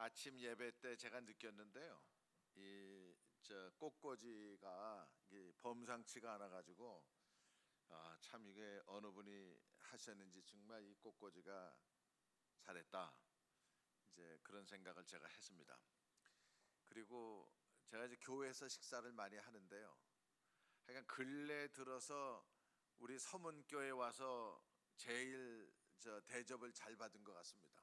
아침 예배 때 제가 느꼈는데요. 이 저 꽃꽂이가 이게 범상치가 않아 가지고 참 이게 어느 분이 하셨는지 정말 이 꽃꽂이가 잘했다. 이제 그런 생각을 제가 했습니다. 그리고 제가 이제 교회에서 식사를 많이 하는데요. 하여간 근래 들어서 우리 서문교회 와서 제일 대접을 잘 받은 것 같습니다.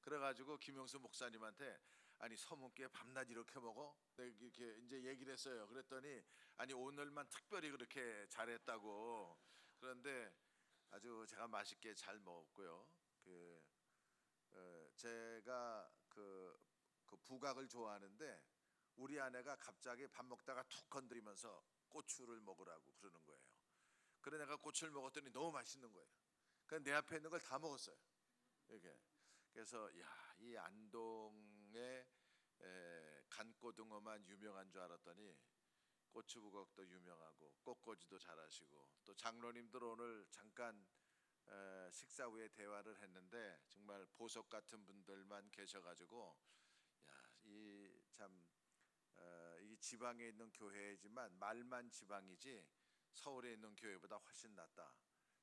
그래가지고 김영수 목사님한테 아니 서문교회 밤낮 이렇게 먹어? 내가 이렇게 이제 얘기를 했어요. 그랬더니 아니 오늘만 특별히 그렇게 잘했다고. 그런데 아주 제가 맛있게 잘 먹었고요. 제가 그 부각을 좋아하는데 우리 아내가 갑자기 밥 먹다가 툭 건드리면서 고추를 먹으라고 그러는 거예요. 그래 내가 고추를 먹었더니 너무 맛있는 거예요. 그냥 내 앞에 있는 걸 다 먹었어요. 이게 그래서 이 안동의 간고등어만 유명한 줄 알았더니 고추부각도 유명하고 꽃꽂이도 잘하시고 또 장로님들 오늘 잠깐 식사 후에 대화를 했는데 정말 보석 같은 분들만 계셔가지고 이참 이 지방에 있는 교회이지만 말만 지방이지 서울에 있는 교회보다 훨씬 낫다.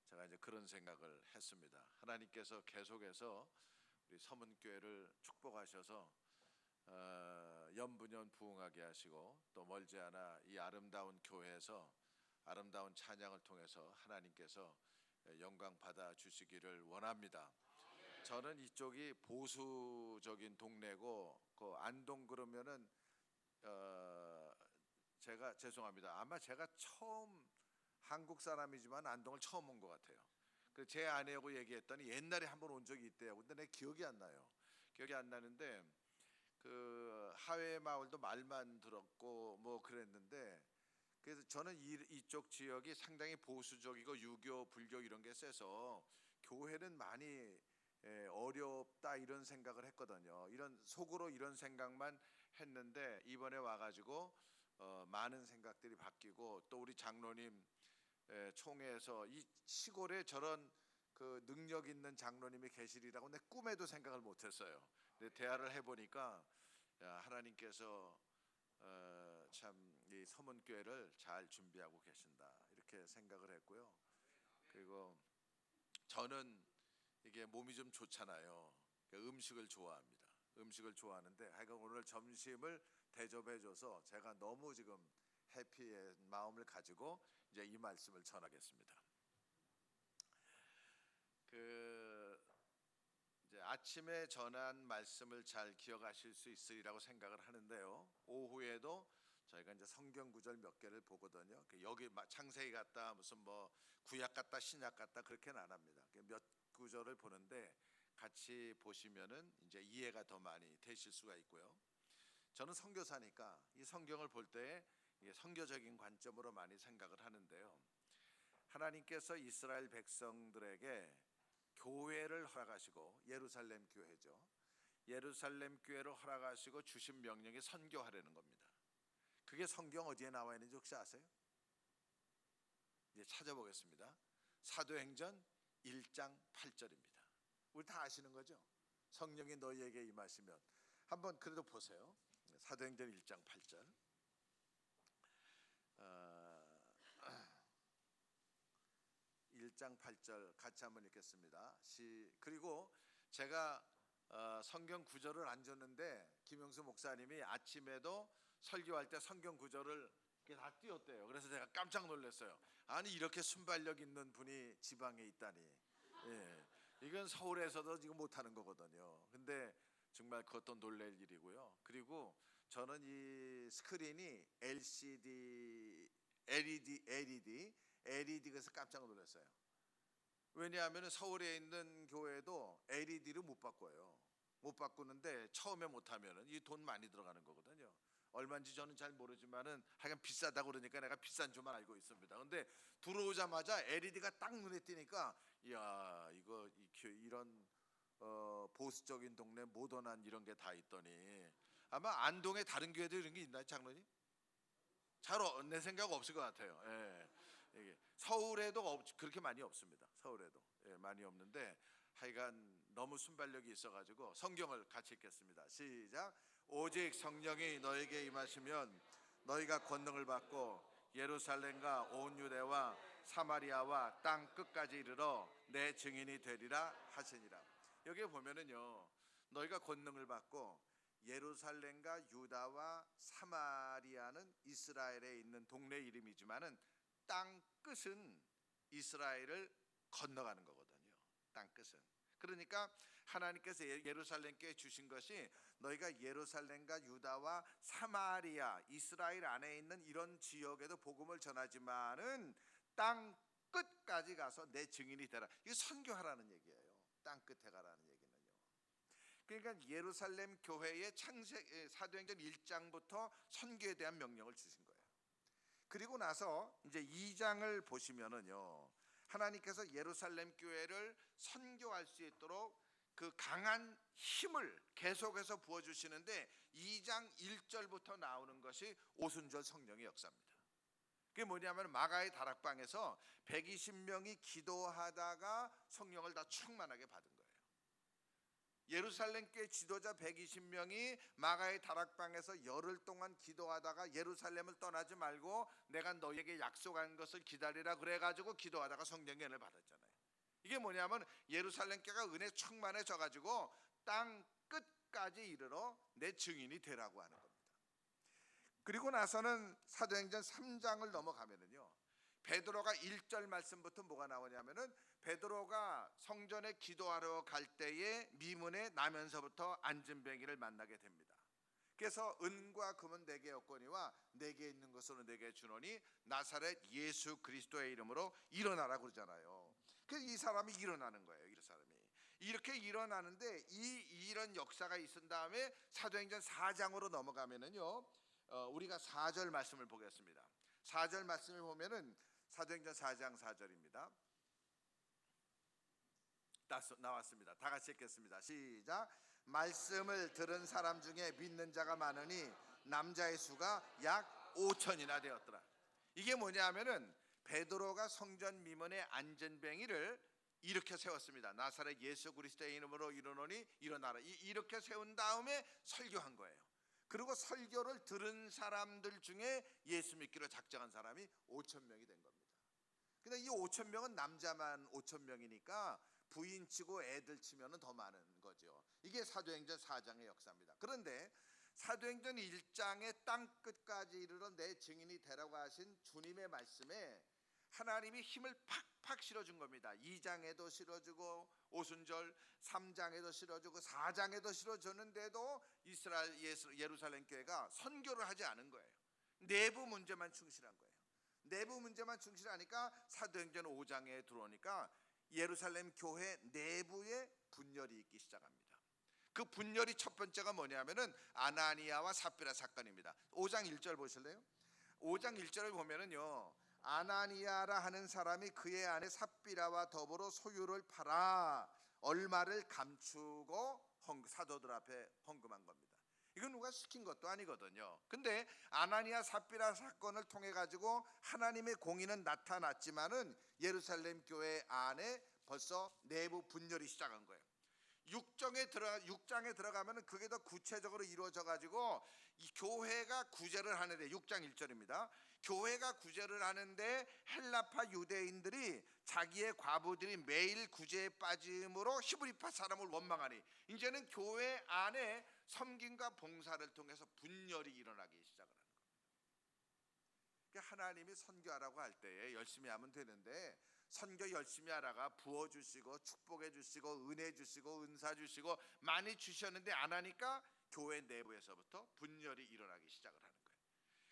제가 이제 그런 생각을 했습니다. 하나님께서 계속해서 우리 서문교회를 축복하셔서 연분연 부흥하게 하시고 또 멀지 않아 이 아름다운 교회에서 아름다운 찬양을 통해서 하나님께서 영광 받아 주시기를 원합니다. 저는 이쪽이 보수적인 동네고 그 안동 그러면은 제가 죄송합니다. 아마 제가 처음 한국 사람이지만 안동을 처음 온 것 같아요. 그래서 제 아내하고 얘기했더니 옛날에 한번 온 적이 있대요. 근데 내 기억이 안 나요. 기억이 안 나는데 그 하회 마을도 말만 들었고 뭐 그랬는데 그래서 저는 이쪽 지역이 상당히 보수적이고 유교, 불교 이런 게 세서 교회는 많이 어렵다 이런 생각을 했거든요. 이런 속으로 이런 생각만 했는데 이번에 와가지고 많은 생각들이 바뀌고 또 우리 장로님 총회에서 이 시골에 저런 그 능력 있는 장로님이 계시리라고 내 꿈에도 생각을 못했어요. 근데 대화를 해보니까 하나님께서 참 이 서문교회를 잘 준비하고 계신다 이렇게 생각을 했고요. 그리고 저는 이게 몸이 좀 좋잖아요. 그러니까 음식을 좋아합니다. 음식을 좋아하는데 하여간 오늘 점심을 대접해줘서 제가 너무 지금 해피한 마음을 가지고 이제 이 말씀을 전하겠습니다. 이제 아침에 전한 말씀을 잘 기억하실 수 있으리라고 생각을 하는데요. 오후에도 저희가 이제 성경 구절 몇 개를 보거든요. 여기 창세기 같다 무슨 뭐 구약 같다 신약 같다 그렇게는 안 합니다. 몇 구절을 보는데 같이 보시면은 이제 이해가 더 많이 되실 수가 있고요. 저는 선교사니까 이 성경을 볼 때 선교적인 관점으로 많이 생각을 하는데요. 하나님께서 이스라엘 백성들에게 교회를 허락하시고 예루살렘 교회죠. 예루살렘 교회를 허락하시고 주신 명령이 선교하려는 겁니다. 그게 성경 어디에 나와 있는지 혹시 아세요? 이제 찾아보겠습니다. 사도행전 1장 8절입니다. 우리 다 아시는 거죠? 성령이 너희에게 임하시면 한번 그래도 보세요. 사도행전 1장 8절. 1장 8절 같이 한번 읽겠습니다. 그리고 제가 성경 구절을 안 줬는데 김영수 목사님이 아침에도 설교할 때 성경 구절을 다 띄웠대요. 그래서 제가 깜짝 놀랐어요. 아니 이렇게 순발력 있는 분이 지방에 있다니. 이건 서울에서도 지금 못하는 거거든요. 근데 정말 그것도 놀랄 일이고요. 그리고 저는 이 스크린이 LCD, LED에서 깜짝 놀랐어요. 왜냐하면 서울에 있는 교회도 LED를 못 바꿔요. 못 바꾸는데 처음에 못하면 이 돈 많이 들어가는 거거든요. 얼마인지 저는 잘 모르지만은 하여간 비싸다고 그러니까 내가 비싼 줄만 알고 있습니다. 근데 들어오자마자 LED가 딱 눈에 띄니까 이야 이거 이런 보수적인 동네 모던한 이런 게 다 있더니 아마 안동에 다른 교회도 이런 게 있나요, 장로님? 내 생각 없을 것 같아요. 이게 서울에도 그렇게 많이 없습니다. 서울에도 많이 없는데 하여간 너무 순발력이 있어가지고 성경을 같이 읽겠습니다. 시작. 오직 성령이 너에게 임하시면 너희가 권능을 받고 예루살렘과 온 유대와 사마리아와 땅 끝까지 이르러 내 증인이 되리라 하시니라. 여기에 보면은요, 너희가 권능을 받고 예루살렘과 유다와 사마리아는 이스라엘에 있는 동네 이름이지만은 땅 끝은 이스라엘을 건너가는 거거든요. 땅 끝은. 그러니까 하나님께서 예루살렘께 주신 것이 너희가 예루살렘과 유다와 사마리아, 이스라엘 안에 있는 이런 지역에도 복음을 전하지만은 땅 끝까지 가서 내 증인이 되라. 이거 선교하라는 얘기예요. 땅 끝에 가라는 얘기는요. 그러니까 예루살렘 교회의 사도행전 1장부터 선교에 대한 명령을 주신 거예요. 그리고 나서 이제 2장을 보시면은요, 하나님께서 예루살렘 교회를 선교할 수 있도록 그 강한 힘을 계속해서 부어주시는데 2장 1절부터 나오는 것이 오순절 성령의 역사입니다. 그게 뭐냐면 마가의 다락방에서 120명이 기도하다가 성령을 다 충만하게 받은 거예요. 예루살렘 교회 지도자 120명이 마가의 다락방에서 열흘 동안 기도하다가 예루살렘을 떠나지 말고 내가 너에게 약속한 것을 기다리라 그래가지고 기도하다가 성령의 은혜를 받았잖아요. 이게 뭐냐면 예루살렘 교회가 은혜 충만해져 가지고 땅 끝까지 이르러 내 증인이 되라고 하는 겁니다. 그리고 나서는 사도행전 3장을 넘어가면은요, 베드로가 1절 말씀부터 뭐가 나오냐면은 베드로가 성전에 기도하러 갈 때에 미문에 나면서부터 안진뱅이를 만나게 됩니다. 그래서 은과 금은 내게 없거니와 내게 있는 것으로 내게 주노니 나사렛 예수 그리스도의 이름으로 일어나라 그러잖아요. 그래서 이 사람이 일어나는 거예요. 이 사람이 이렇게 일어나는데 이런 역사가 있은 다음에 사도행전 4장으로 넘어가면은요, 우리가 4절 말씀을 보겠습니다. 4절 말씀을 보면은 사도행전 4장 4절입니다. 나왔습니다. 다 같이 읽겠습니다. 시작. 말씀을 들은 사람 중에 믿는 자가 많으니 남자의 수가 약 5천이나 되었더라. 이게 뭐냐면은 베드로가 성전 미문에 안전뱅이를 이렇게 세웠습니다. 나사렛 예수 그리스도의 이름으로 일어나니 일어나라. 이렇게 세운 다음에 설교한 거예요. 그리고 설교를 들은 사람들 중에 예수 믿기로 작정한 사람이 5천 명이 된 겁니다. 근데 이 5천 명은 남자만 5천 명이니까 부인 치고 애들 치면은 더 많은 거죠. 이게 사도행전 4장의 역사입니다. 그런데 사도행전 1장의 땅 끝까지 이르러 내 증인이 되라고 하신 주님의 말씀에 하나님이 힘을 팍팍 실어준 겁니다. 2장에도 실어주고 오순절 3장에도 실어주고 4장에도 실어줬는데도 이스라엘 예루살렘 교회가 선교를 하지 않은 거예요. 내부 문제만 충실한 거예요. 내부 문제만 충실하니까 사도행전 5장에 들어오니까 예루살렘 교회 내부에 분열이 있기 시작합니다. 그 분열이 첫 번째가 뭐냐면은 아나니아와 삽비라 사건입니다. 5장 1절 보실래요? 5장 1절을 보면은요, 아나니아라 하는 사람이 그의 아내 삽비라와 더불어 소유를 팔아 얼마를 감추고 사도들 앞에 헌금한 겁니다. 이건 누가 시킨 것도 아니거든요. 근데 아나니아 삽비라 사건을 통해 가지고 하나님의 공의는 나타났지만은 예루살렘 교회 안에 벌써 내부 분열이 시작한 거예요. 6장에 들어가면은 그게 더 구체적으로 이루어져 가지고 이 교회가 구제를 하는데 6장 1절입니다. 교회가 구제를 하는데 헬라파 유대인들이 자기의 과부들이 매일 구제에 빠짐으로 히브리파 사람을 원망하니 이제는 교회 안에 섬김과 봉사를 통해서 분열이 일어나기 시작을 하는 겁니다. 그러니까 하나님이 선교하라고 할 때에 열심히 하면 되는데 선교 열심히 하다가 부어주시고 축복해 주시고 은혜 주시고 은사 주시고 많이 주셨는데 안 하니까 교회 내부에서부터 분열이 일어나기 시작을 하는 거예요.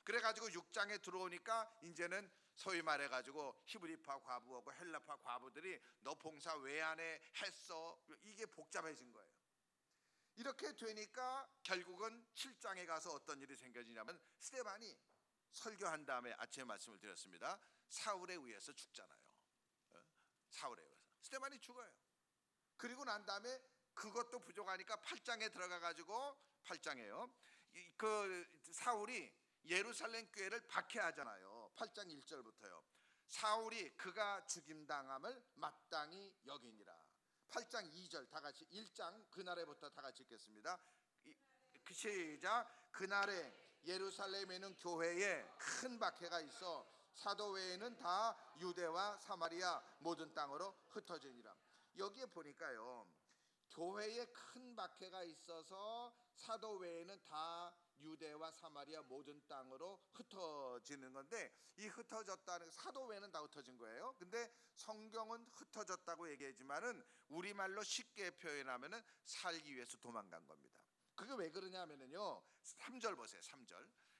그래가지고 6장에 들어오니까 이제는 소위 말해가지고 히브리파 과부하고 헬라파 과부들이 너 봉사 왜 안 해 했어, 이게 복잡해진 거예요. 이렇게 되니까 결국은 7장에 가서 어떤 일이 생겨지냐면 스데반이 설교한 다음에 아침에 말씀을 드렸습니다. 사울에 의해서 죽잖아요. 사울에 의해서 스데반이 죽어요. 그리고 난 다음에 그것도 부족하니까 8장에 들어가 가지고 8장에요. 그 사울이 예루살렘 교회를 박해하잖아요. 8장 1절부터요. 사울이 그가 죽임당함을 마땅히 여기니라. 8장 2절 다 같이 1장 그날에부터 다 같이 읽겠습니다. 시작. 그날에 예루살렘에 있는 교회에 큰 박해가 있어 사도 외에는 다 유대와 사마리아 모든 땅으로 흩어지니라. 여기에 보니까요, 교회에 큰 박해가 있어서 사도 외에는 다 유대와 사마리아 모든 땅으로 흩어지는 건데, 이 흩어졌다는, 사도 외에는 다 흩어진 거예요. 근데 성경은 흩어졌다고 얘기하지만은 우리말로 쉽게 표현하면은 살기 위해서 도망간 겁니다. 그게 왜 그러냐면은요, 3절 보세요.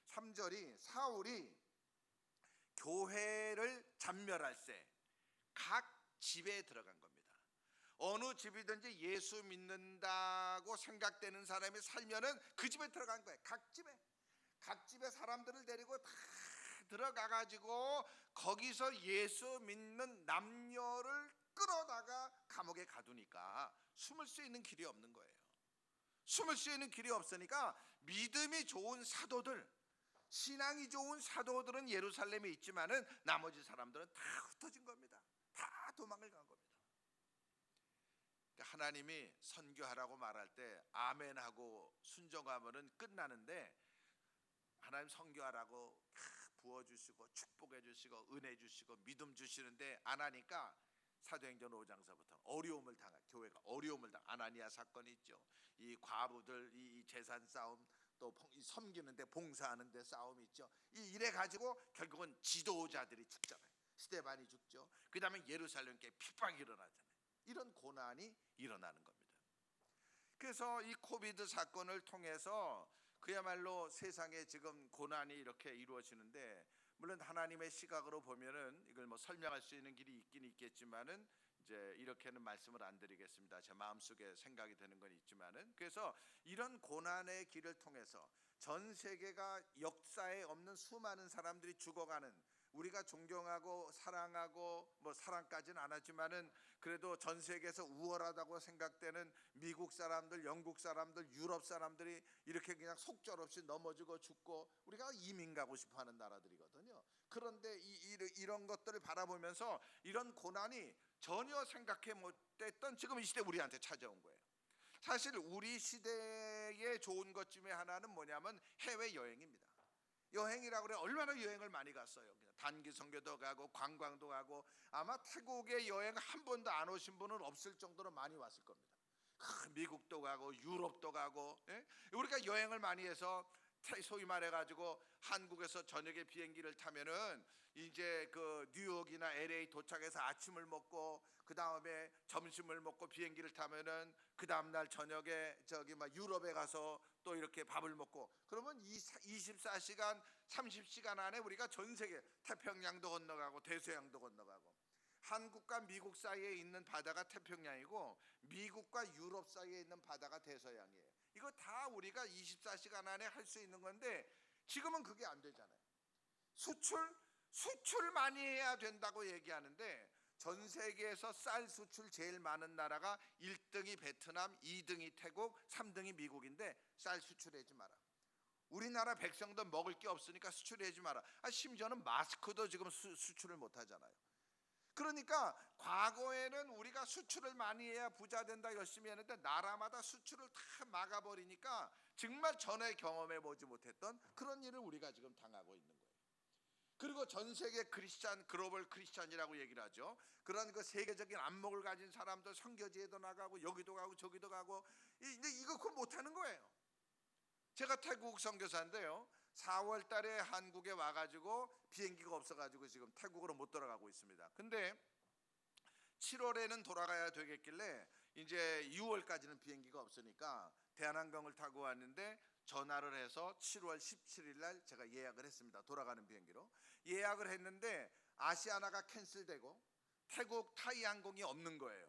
3절이 사울이 교회를 잔멸할 때 각 집에 들어간 겁니다. 어느 집이든지 예수 믿는다고 생각되는 사람이 살면은 그 집에 들어간 거예요. 각 집에 사람들을 데리고 다 들어가 가지고 거기서 예수 믿는 남녀를 끌어다가 감옥에 가두니까 숨을 수 있는 길이 없는 거예요. 숨을 수 있는 길이 없으니까 믿음이 좋은 사도들, 신앙이 좋은 사도들은 예루살렘에 있지만은 나머지 사람들은 다 흩어진 겁니다. 다 도망을 간 겁니다. 하나님이 선교하라고 말할 때 아멘하고 순종하면은 끝나는데, 하나님 선교하라고 부어주시고 축복해 주시고 은혜 주시고 믿음 주시는데 안 하니까 사도행전 5장서부터 어려움을 당한, 교회가 어려움을 당한 아나니아 사건이 있죠. 이 과부들 이 재산 싸움, 또 섬기는데 봉사하는데 싸움이 있죠. 이래 가지고 결국은 지도자들이 죽잖아요. 스데반이 죽죠. 그 다음에 예루살렘께 핍박이 일어나잖아요. 이런 고난이 일어나는 겁니다. 그래서 이 코비드 사건을 통해서 그야말로 세상에 지금 고난이 이렇게 이루어지는데, 물론 하나님의 시각으로 보면은 이걸 뭐 설명할 수 있는 길이 있긴 있겠지만은 이제 이렇게는 말씀을 안 드리겠습니다. 제 마음속에 생각이 드는 건 있지만은, 그래서 이런 고난의 길을 통해서 전 세계가 역사에 없는 수많은 사람들이 죽어가는, 우리가 존경하고 사랑하고 뭐 사랑까지는 안 하지만은 그래도 전 세계에서 우월하다고 생각되는 미국 사람들, 영국 사람들, 유럽 사람들이 이렇게 그냥 속절없이 넘어지고 죽고 우리가 이민 가고 싶어하는 나라들이거든요. 그런데 이런 것들을 바라보면서 이런 고난이 전혀 생각해 못했던 지금 이 시대 우리한테 찾아온 거예요. 사실 우리 시대의 좋은 것 중에 하나는 뭐냐면 해외 여행입니다. 여행이라고 그래 얼마나 여행을 많이 갔어요. 그냥 단기 선교도 가고 관광도 가고, 아마 태국에 여행 한 번도 안 오신 분은 없을 정도로 많이 왔을 겁니다. 미국도 가고 유럽도 가고, 예? 우리가 여행을 많이 해서 소위 말해가지고 한국에서 저녁에 비행기를 타면은 이제 그 뉴욕이나 LA 도착해서 아침을 먹고 그 다음에 점심을 먹고 비행기를 타면은 그 다음날 저녁에 저기 막 유럽에 가서 또 이렇게 밥을 먹고, 그러면 24시간 30시간 안에 우리가 전 세계 태평양도 건너가고 대서양도 건너가고, 한국과 미국 사이에 있는 바다가 태평양이고 미국과 유럽 사이에 있는 바다가 대서양이에요. 이거 다 우리가 24시간 안에 할 수 있는 건데 지금은 그게 안 되잖아요. 수출 많이 해야 된다고 얘기하는데 전 세계에서 쌀 수출 제일 많은 나라가 1등이 베트남, 2등이 태국, 3등이 미국인데 쌀 수출하지 마라. 우리나라 백성도 먹을 게 없으니까 수출하지 마라. 심지어는 마스크도 지금 수출을 못 하잖아요. 그러니까 과거에는 우리가 수출을 많이 해야 부자 된다 열심히 했는데 나라마다 수출을 다 막아버리니까 정말 전에 경험해 보지 못했던 그런 일을 우리가 지금 당하고 있는 거예요. 그리고 전 세계 크리스찬, 글로벌 크리스찬이라고 얘기를 하죠. 그런 그 세계적인 안목을 가진 사람들 선교지에도 나가고 여기도 가고 저기도 가고, 근데 이거 그걸 못하는 거예요. 제가 태국 선교사인데요, 4월 달에 한국에 와가지고 비행기가 없어가지고 지금 태국으로 못 돌아가고 있습니다. 근데 7월에는 돌아가야 되겠길래 이제 6월까지는 비행기가 없으니까 대한항공을 타고 왔는데 전화를 해서 7월 17일 날 제가 예약을 했습니다. 돌아가는 비행기로 예약을 했는데 아시아나가 캔슬되고 태국 타이항공이 없는 거예요.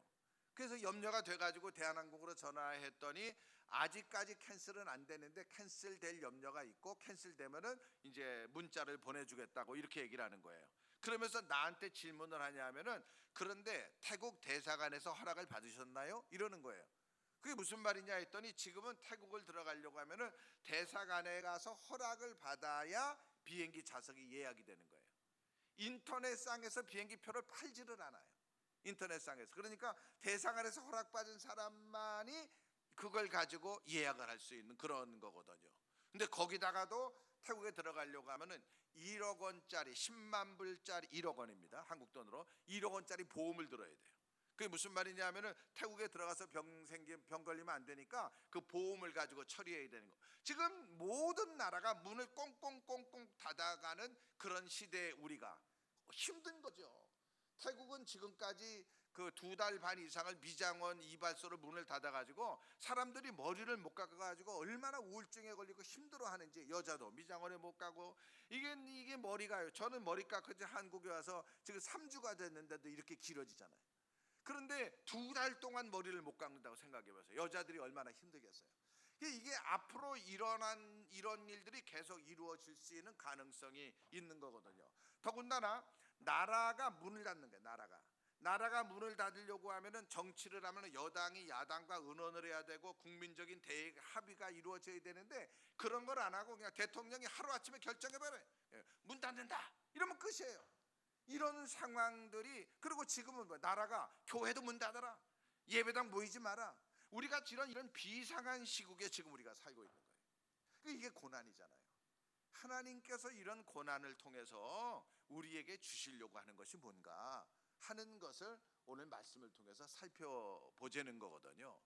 그래서 염려가 돼가지고 대한항공으로 전화했더니 아직까지 캔슬은 안 되는데 캔슬될 염려가 있고 캔슬되면은 이제 문자를 보내주겠다고 이렇게 얘기를 하는 거예요. 그러면서 나한테 질문을 하냐면은, 그런데 태국 대사관에서 허락을 받으셨나요? 이러는 거예요. 그게 무슨 말이냐 했더니 지금은 태국을 들어가려고 하면은 대사관에 가서 허락을 받아야 비행기 좌석이 예약이 되는 거예요. 인터넷상에서 비행기 표를 팔지를 않아요. 인터넷상에서. 그러니까 대상안에서 허락받은 사람만이 그걸 가지고 예약을 할 수 있는 그런 거거든요. 근데 거기다가도 태국에 들어가려고 하면은 1억 원짜리 10만 불짜리 1억 원입니다. 한국 돈으로 1억 원짜리 보험을 들어야 돼요. 그게 무슨 말이냐면은 태국에 들어가서 병 걸리면 안 되니까 그 보험을 가지고 처리해야 되는 거. 지금 모든 나라가 문을 꽁꽁꽁꽁 닫아가는 그런 시대에 우리가 힘든 거죠. 태국은 지금까지 그 2달 반 이상을 미장원 이발소로 문을 닫아가지고 사람들이 머리를 못 깎아가지고 얼마나 우울증에 걸리고 힘들어하는지. 여자도 미장원에 못 가고 이게 머리가요. 저는 머리 깎은 지 한국에 와서 지금 3주가 됐는데도 이렇게 길어지잖아요. 그런데 2달 동안 머리를 못 깎는다고 생각해보세요. 여자들이 얼마나 힘들겠어요. 이게 앞으로 일어난 이런 일들이 계속 이루어질 수 있는 가능성이 있는 거거든요. 더군다나 나라가 문을 닫는 거예요. 나라가 문을 닫으려고 하면은 정치를 하면은 여당이 야당과 의논을 해야 되고 국민적인 합의가 이루어져야 되는데 그런 걸 안 하고 그냥 대통령이 하루아침에 결정해버려요. 문 닫는다 이러면 끝이에요. 이런 상황들이. 그리고 지금은 뭐 나라가 교회도 문 닫아라, 예배당 모이지 마라. 우리가 이런 비상한 시국에 지금 우리가 살고 있는 거예요. 이게 고난이잖아요. 하나님께서 이런 고난을 통해서 우리에게 주시려고 하는 것이 뭔가 하는 것을 오늘 말씀을 통해서 살펴보자는 거거든요.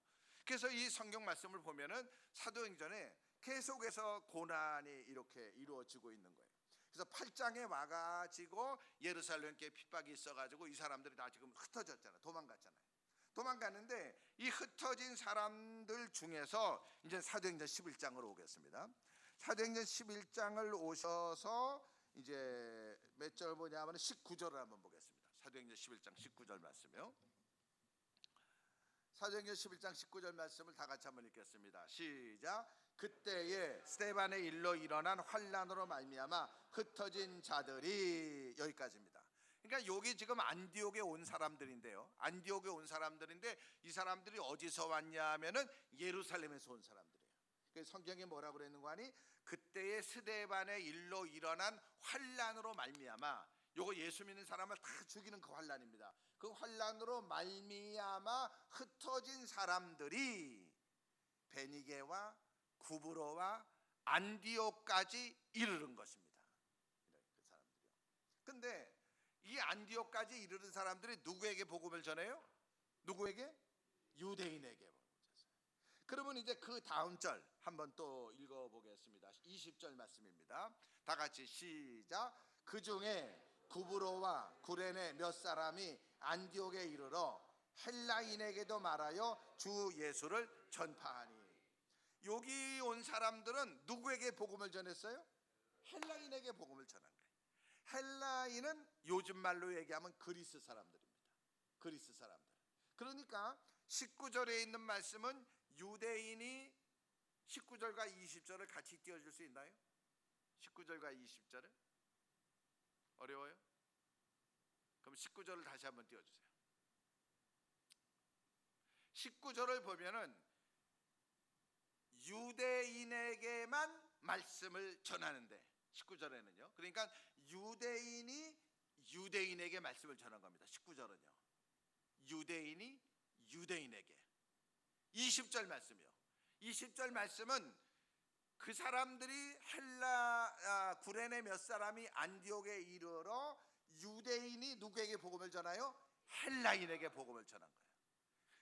그래서 이 성경 말씀을 보면은 사도행전에 계속해서 고난이 이렇게 이루어지고 있는 거예요. 그래서 8장에 와가지고 예루살렘께 핍박이 있어가지고 이 사람들이 다 지금 흩어졌잖아요. 도망갔는데 이 흩어진 사람들 중에서 이제 사도행전 11장으로 오겠습니다. 사도행전 11장을 오셔서 이제 몇 절 보냐면 19절을 한번 보겠습니다. 사도행전 11장 19절 말씀이요. 사도행전 11장 19절 말씀을 다 같이 한번 읽겠습니다. 시작. 그때에 스데반의 일로 일어난 환난으로 말미암아 흩어진 자들이, 여기까지입니다. 그러니까 여기 지금 안디옥에 온 사람들인데요. 안디옥에 온 사람들인데 이 사람들이 어디서 왔냐 하면은 예루살렘에서 온 사람들이에요. 그래서 성경에 뭐라고 그랬는 거 아니? 그때의 스데반의 일로 일어난 환난으로 말미암아. 요거 예수 믿는 사람을 다 죽이는 그 환난입니다. 그 환난으로 말미암아 흩어진 사람들이 베니게와 구브로와 안디옥까지 이르는 것입니다. 그 사람들이요. 근데 이 안디옥까지 이르는 사람들이 누구에게 복음을 전해요? 누구에게? 유대인에게 복음을 전해요. 그러면 이제 그 다음 절 한번 또 읽어보겠습니다. 20절 말씀입니다. 다 같이 시작. 그 중에 구브로와 구레네 몇 사람이 안디옥에 이르러 헬라인에게도 말하여 주 예수를 전파하니. 여기 온 사람들은 누구에게 복음을 전했어요? 헬라인에게 복음을 전한 거예요. 헬라인은 요즘 말로 얘기하면 그리스 사람들입니다. 그리스 사람들. 그러니까 19절에 있는 말씀은 유대인이 19절과 20절을 같이 띄워줄 수 있나요? 19절과 20절을? 어려워요? 그럼 19절을 다시 한번 띄워주세요. 19절을 보면은 유대인에게만 말씀을 전하는데 19절에는요. 그러니까 유대인이 유대인에게 말씀을 전한 겁니다. 19절은요. 유대인이 유대인에게. 20절 말씀이요. 20절 말씀은 그 사람들이 구레네 몇 사람이 안디옥에 이르러 유대인이 누구에게 복음을 전하요? 헬라인에게 복음을 전한 거예요.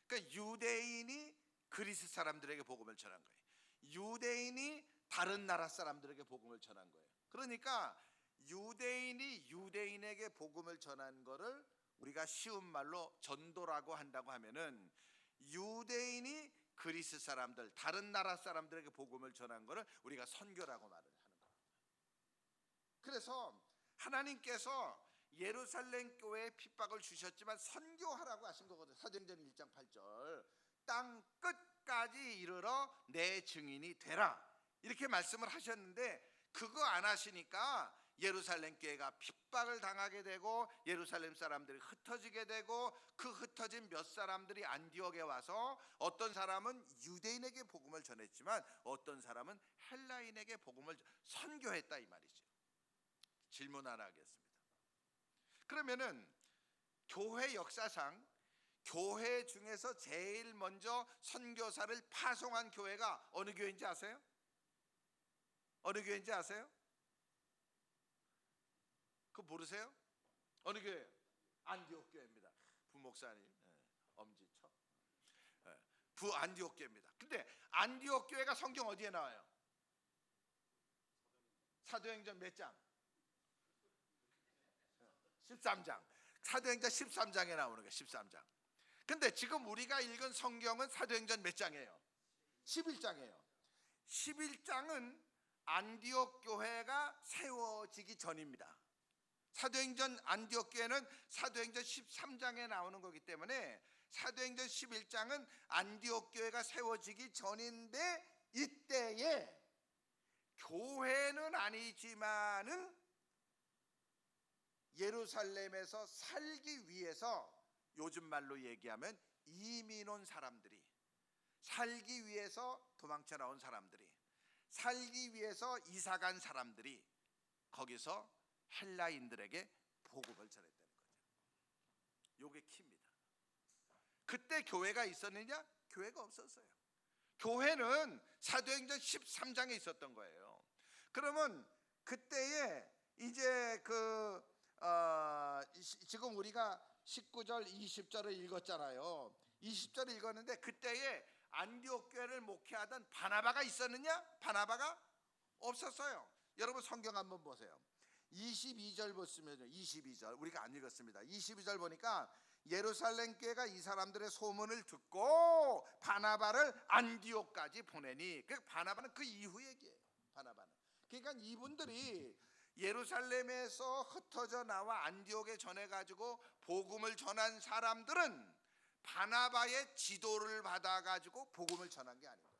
그러니까 유대인이 그리스 사람들에게 복음을 전한 거예요. 유대인이 다른 나라 사람들에게 복음을 전한 거예요. 그러니까 유대인이 유대인에게 복음을 전한 거를 우리가 쉬운 말로 전도라고 한다고 하면은 유대인이 그리스 사람들, 다른 나라 사람들에게 복음을 전한 거를 우리가 선교라고 말을 하는 겁니다. 그래서 하나님께서 예루살렘 교회에 핍박을 주셨지만 선교하라고 하신 거거든요. 사도행전 1장 8절. 땅 끝까지 이르러 내 증인이 되라. 이렇게 말씀을 하셨는데 그거 안 하시니까 예루살렘 교회가 핍박을 당하게 되고 예루살렘 사람들이 흩어지게 되고 그 흩어진 몇 사람들이 안디옥에 와서 어떤 사람은 유대인에게 복음을 전했지만 어떤 사람은 헬라인에게 복음을 선교했다 이 말이죠. 질문 하나 하겠습니다. 그러면은 교회 역사상 교회 중에서 제일 먼저 선교사를 파송한 교회가 어느 교회인지 아세요? 어느 교회인지 아세요? 그거 모르세요? 어느 교회예요? 안디옥 교회입니다. 부목사님 엄지척 부안디옥 교회입니다. 근데 안디옥 교회가 성경 어디에 나와요? 사도행전 몇 장? 13장. 사도행전 13장에 나오는 거예요. 13장. 근데 지금 우리가 읽은 성경은 사도행전 몇 장이에요? 11장이에요. 11장은 안디옥 교회가 세워지기 전입니다. 사도행전 안디옥 교회는 사도행전 13장에 나오는 거기 때문에 사도행전 11장은 안디옥 교회가 세워지기 전인데, 이때에 교회는 아니지만은 예루살렘에서 살기 위해서, 요즘 말로 얘기하면 이민 온 사람들이, 살기 위해서 도망쳐 나온 사람들이, 살기 위해서 이사간 사람들이 거기서 헬라인들에게 복음을 전했다는 거죠. 요게 키입니다. 그때 교회가 있었느냐? 교회가 없었어요. 교회는 사도행전 13장에 있었던 거예요. 그러면 그때에 이제 지금 우리가 19절 20절을 읽었잖아요. 20절을 읽었는데 그때에 안디옥 교회를 목회하던 바나바가 있었느냐? 바나바가 없었어요. 여러분 성경 한번 보세요. 22절 보시면요. 22절 우리가 안 읽었습니다. 22절 보니까 예루살렘 교회가 이 사람들의 소문을 듣고 바나바를 안디옥까지 보내니, 그 바나바는 그 이후 얘기예요. 바나바는 그러니까 이분들이 예루살렘에서 흩어져 나와 안디옥에 전해가지고 복음을 전한 사람들은 바나바의 지도를 받아가지고 복음을 전한 게 아닌 거예요.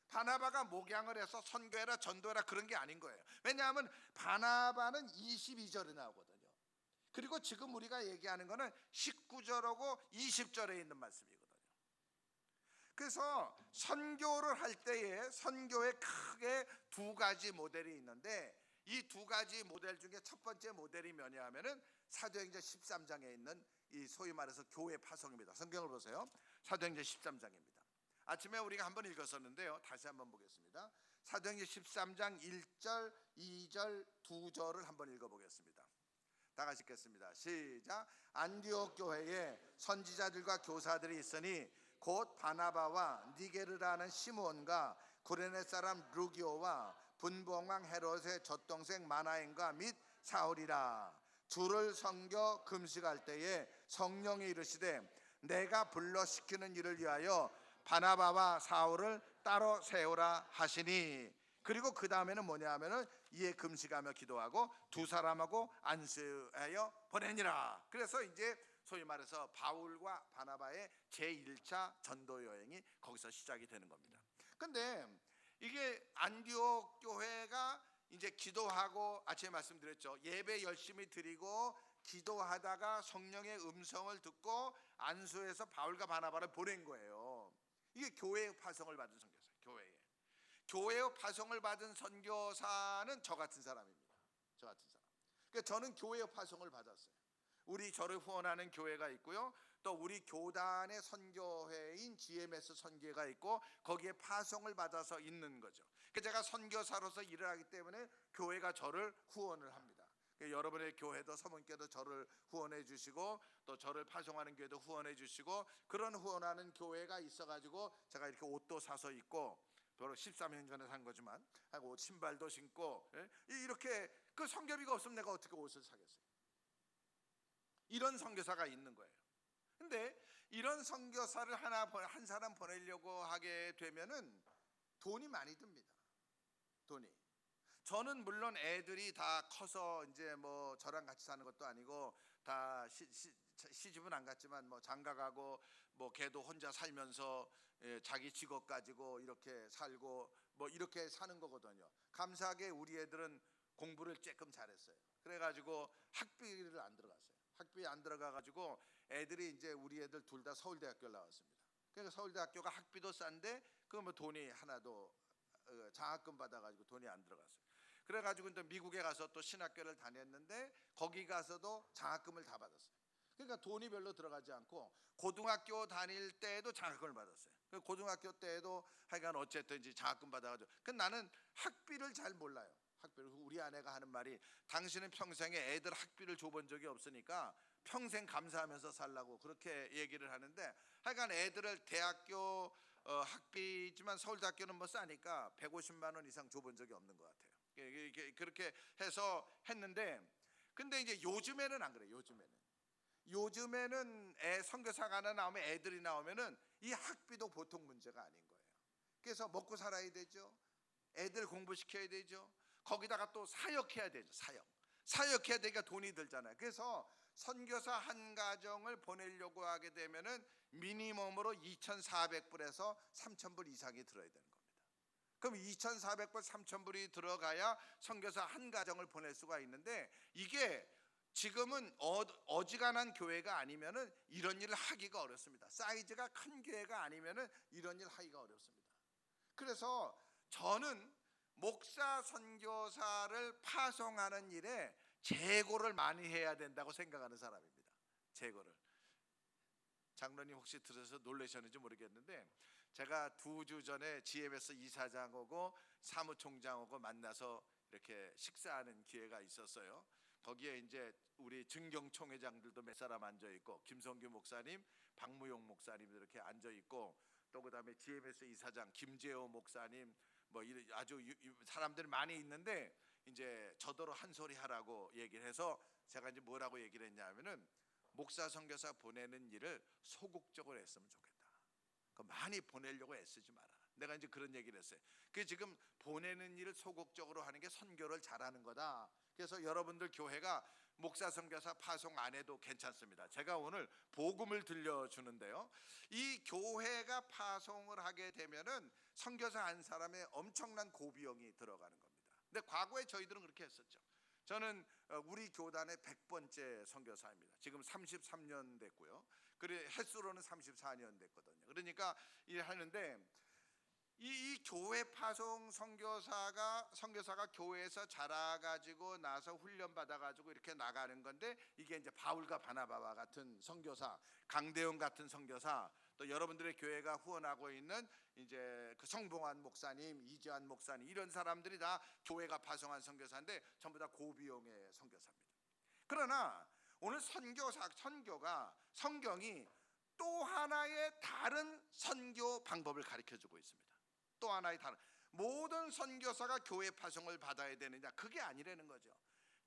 바나바가 목양을 해서 선교해라 전도해라 그런 게 아닌 거예요. 왜냐하면 바나바는 22절에 나오거든요. 그리고 지금 우리가 얘기하는 거는 19절하고 20절에 있는 말씀이거든요. 그래서 선교를 할 때에 선교에 크게 두 가지 모델이 있는데, 이 두 가지 모델 중에 첫 번째 모델이 뭐냐면은 사도행전 13장에 있는 이 소위 말해서 교회 파송입니다. 성경을 보세요. 사도행전 13장입니다. 아침에 우리가 한번 읽었었는데요. 다시 한번 보겠습니다. 사도행전 13장 1절, 2절, 2절을 한번 읽어보겠습니다. 다 같이 읽겠습니다. 시작. 안디옥 교회에 선지자들과 교사들이 있으니 곧 바나바와 니게르라는 시므온과 구레네 사람 루기오와 분봉왕 헤롯의 젖동생 마나엔과 및 사울이라. 주를 섬겨 금식할 때에 성령이 이르시되 내가 불러 시키는 일을 위하여 바나바와 사울을 따로 세우라 하시니. 그리고 그 다음에는 뭐냐 하면은 이에 금식하며 기도하고 두 사람하고 안수하여 보내니라. 그래서 이제 소위 말해서 바울과 바나바의 제1차 전도 여행이 거기서 시작이 되는 겁니다. 근데 이게 안디옥 교회가 이제 기도하고, 아침에 말씀드렸죠. 예배 열심히 드리고 기도하다가 성령의 음성을 듣고 안수해서 바울과 바나바를 보낸 거예요. 이게 교회의 파송을 받은 선교사. 교회의 파송을 받은 선교사는 저 같은 사람입니다. 저 같은 사람. 그러니까 저는 교회의 파송을 받았어요. 우리 저를 후원하는 교회가 있고요. 또 우리 교단의 선교회인 GMS 선교회가 있고 거기에 파송을 받아서 있는 거죠. 그러니까 제가 선교사로서 일을 하기 때문에 교회가 저를 후원을 합니다. 여러분의 교회도 서문교도 저를 후원해 주시고 또 저를 파송하는 교회도 후원해 주시고, 그런 후원하는 교회가 있어가지고 제가 이렇게 옷도 사서 입고, 바로 13년 전에 산 거지만 하고 신발도 신고, 이렇게 그 선교비가 없으면 내가 어떻게 옷을 사겠어요? 이런 선교사가 있는 거예요. 근데 이런 선교사를 한 사람 보내려고 하게 되면은 돈이 많이 듭니다. 돈이. 저는 물론 애들이 다 커서 이제 뭐 저랑 같이 사는 것도 아니고 다 시집은 안 갔지만 뭐 장가 가고 뭐 걔도 혼자 살면서 자기 직업 가지고 이렇게 살고 뭐 이렇게 사는 거거든요. 감사하게 우리 애들은 공부를 조금 잘했어요. 그래가지고 학비를 안 들어갔어요. 학비 안 들어가가지고 애들이 이제 우리 애들 둘 다 서울대학교를 나왔습니다. 그러니까 서울대학교가 학비도 싼데 그 뭐 돈이 하나도 장학금 받아가지고 돈이 안 들어갔어요. 그래가지고 또 미국에 가서 또 신학교를 다녔는데 거기 가서도 장학금을 다 받았어요. 그러니까 돈이 별로 들어가지 않고 고등학교 다닐 때에도 장학금을 받았어요. 고등학교 때에도 하여간 어쨌든지 장학금 받아가지고. 그 나는 학비를 잘 몰라요. 학비를. 우리 아내가 하는 말이 당신은 평생에 애들 학비를 줘본 적이 없으니까 평생 감사하면서 살라고 그렇게 얘기를 하는데, 하여간 애들을 대학교 학비지만 서울대학교는 뭐 싸니까 150만 원 이상 줘본 적이 없는 것 같아요. 그렇게 해서 했는데, 근데 이제 요즘에는 안 그래요. 요즘에는 선교사가 하나 나오면, 애들이 나오면은 이 학비도 보통 문제가 아닌 거예요. 그래서 먹고 살아야 되죠. 애들 공부시켜야 되죠. 거기다가 또 사역해야 되죠. 사역해야 되니까 돈이 들잖아요. 그래서 선교사 한 가정을 보내려고 하게 되면은 미니멈으로 2,400불에서 3,000불 이상이 들어야 되는 겁니다. 그럼 2,400불, 3,000불이 들어가야 선교사 한 가정을 보낼 수가 있는데, 이게 지금은 어지간한 교회가 아니면은 이런 일을 하기가 어렵습니다. 사이즈가 큰 교회가 아니면은 이런 일 하기가 어렵습니다. 그래서 저는 목사 선교사를 파송하는 일에 재고를 많이 해야 된다고 생각하는 사람입니다. 재고를. 장로님 혹시 들으셔서 놀라셨는지 모르겠는데, 제가 2주 전에 GMS 이사장하고 사무총장하고 만나서 이렇게 식사하는 기회가 있었어요. 거기에 이제 우리 증경총회장들도 몇 사람 앉아 있고, 김성규 목사님, 박무용 목사님 이렇게 앉아 있고, 또 그다음에 GMS 이사장 김재호 목사님, 뭐 아주 사람들이 많이 있는데, 이제 저더러 한 소리 하라고 얘기를 해서 제가 이제 뭐라고 얘기를 했냐면은, 목사 선교사 보내는 일을 소극적으로 했으면 좋겠다. 많이 보내려고 애쓰지 마라. 내가 이제 그런 얘기를 했어요. 그 지금 보내는 일을 소극적으로 하는 게 선교를 잘하는 거다. 그래서 여러분들 교회가 목사 선교사 파송 안 해도 괜찮습니다. 제가 오늘 복음을 들려주는데요, 이 교회가 파송을 하게 되면은 선교사 한 사람의 엄청난 고비용이 들어가는 겁니다. 근데 과거에 저희들은 그렇게 했었죠. 저는 우리 교단의 100번째 선교사입니다. 지금 33년 됐고요. 그래 횟수로는 34년 됐거든요. 그러니까 하는데, 이 교회 파송 선교사가 교회에서 자라가지고 나서 훈련 받아가지고 이렇게 나가는 건데, 이게 이제 바울과 바나바와 같은 선교사, 강대영 같은 선교사, 또 여러분들의 교회가 후원하고 있는 이제 그 성봉환 목사님, 이재환 목사님, 이런 사람들이 다 교회가 파송한 선교사인데 전부 다 고비용의 선교사입니다. 그러나 오늘 성경이 또 하나의 다른 선교 방법을 가르쳐주고 있습니다. 또 하나의 다른, 모든 선교사가 교회 파송을 받아야 되느냐, 그게 아니라는 거죠.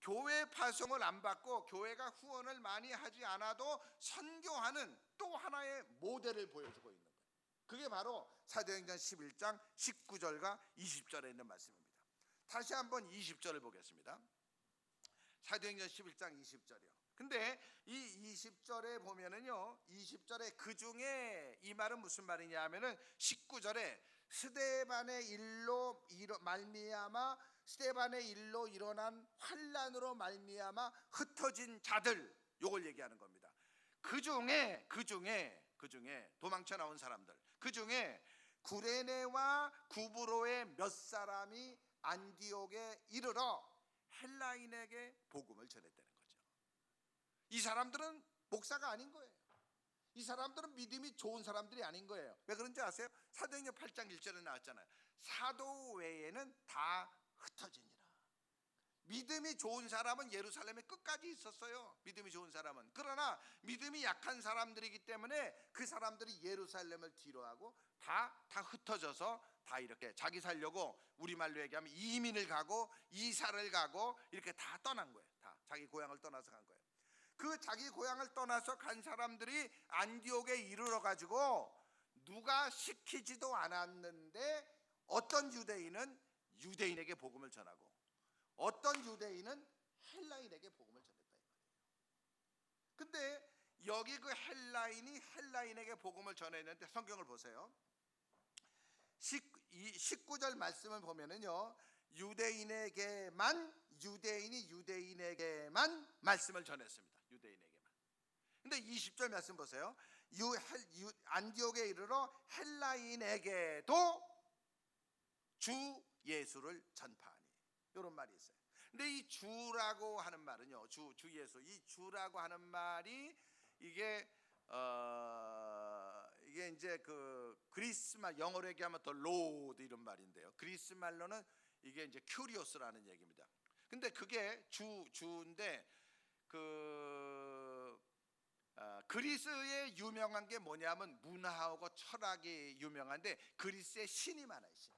교회 파송을 안 받고 교회가 후원을 많이 하지 않아도 선교하는 또 하나의 모델을 보여주고 있는 거예요. 그게 바로 사도행전 11장 19절과 20절에 있는 말씀입니다. 다시 한번 20절을 보겠습니다. 사도행전 11장 20절이요. 근데 이 20절에 보면은요, 20절에 그 중에 이 말은 무슨 말이냐 하면은 19절에 스데반의 일로 일어난 환난으로 말미암아 흩어진 자들, 요걸 얘기하는 겁니다. 그 중에 도망쳐 나온 사람들, 그 중에 구레네와 구브로의 몇 사람이 안디옥에 이르러 헬라인에게 복음을 전했다는 거죠. 이 사람들은 목사가 아닌 거예요. 이 사람들은 믿음이 좋은 사람들이 아닌 거예요. 왜 그런지 아세요? 사도행전 8장 1절에 나왔잖아요. 사도 외에는 다 흩어지니라. 믿음이 좋은 사람은 예루살렘에 끝까지 있었어요. 믿음이 좋은 사람은. 그러나 믿음이 약한 사람들이기 때문에 그 사람들이 예루살렘을 뒤로하고 다 흩어져서 다 이렇게 자기 살려고, 우리말로 얘기하면 이민을 가고 이사를 가고 이렇게 다 떠난 거예요. 다 자기 고향을 떠나서 간 거예요. 그 자기 고향을 떠나서 간 사람들이 안디옥에 이르러 가지고 누가 시키지도 않았는데, 어떤 유대인은 유대인에게 복음을 전하고 어떤 유대인은 헬라인에게 복음을 전했다 이 말이에요. 근데 여기 그 헬라인이 헬라인에게 복음을 전했는데, 성경을 보세요. 19절 말씀을 보면은요, 유대인이 유대인에게만 말씀을 전했습니다. 유대인에게만. 근데 20절 말씀 보세요. 안디옥에 이르러 헬라인에게도 주 예수를 전파하니, 이런 말이 있어요. 근데 이 주라고 하는 말은요, 주 예수, 이 주라고 하는 말이 이게 이게 이제 그 그리스 말 영어로 얘기하면 더 로드 이런 말인데요. 그리스 말로는 이게 이제 큐리오스라는 얘기입니다. 근데 그게 주인데 그리스의 유명한 게 뭐냐면 문화하고 철학이 유명한데 그리스의 신이 많아요. 신.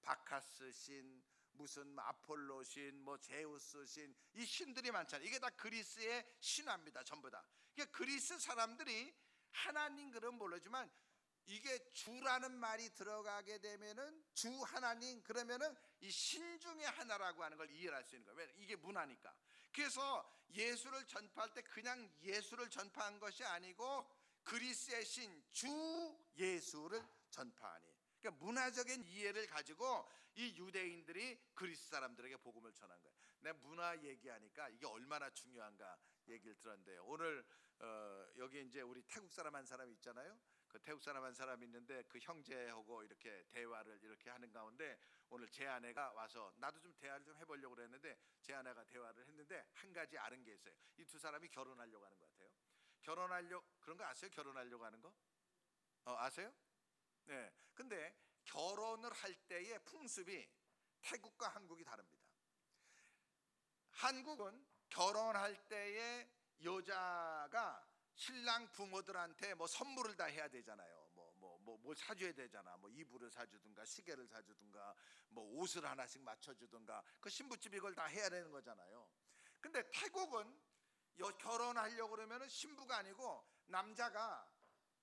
바카스 신, 무슨 아폴로 신, 뭐 제우스 신, 이 신들이 많잖아요. 이게 다 그리스의 신화입니다. 전부 다. 그러니까 그리스 사람들이 하나님 그런 모르지만 이게 주라는 말이 들어가게 되면은 주 하나님 그러면은 이 신 중에 하나라고 하는 걸 이해할 수 있는 거예요. 왜? 이게 문화니까. 그래서 예수를 전파할 때 그냥 예수를 전파한 것이 아니고 그리스의 신 주 예수를 전파하니. 그러니까 문화적인 이해를 가지고 이 유대인들이 그리스 사람들에게 복음을 전한 거예요. 내가 문화 얘기하니까 이게 얼마나 중요한가 얘기를 들었는데요. 오늘 여기 이제 우리 태국 사람 한 사람 있잖아요. 그 태국 사람 한 사람 있는데 그 형제하고 이렇게 대화를 이렇게 하는 가운데 오늘 제 아내가 와서 나도 좀 대화를 좀 해보려고 그랬는데 제 아내가 대화를 했는데 한 가지 아는 게 있어요. 이 두 사람이 결혼하려고 하는 것 같아요. 그런 거 아세요? 결혼하려고 하는 거? 아세요? 네. 근데 결혼을 할 때의 풍습이 태국과 한국이 다릅니다. 한국은 결혼할 때에 여자가 신랑 부모들한테 뭐 선물을 다 해야 되잖아요. 뭐 사줘야 되잖아. 뭐 이불을 사주든가 시계를 사주든가 뭐 옷을 하나씩 맞춰주든가 그 신부집이 이걸 다 해야 되는 거잖아요. 근데 태국은 결혼하려고 그러면은 신부가 아니고 남자가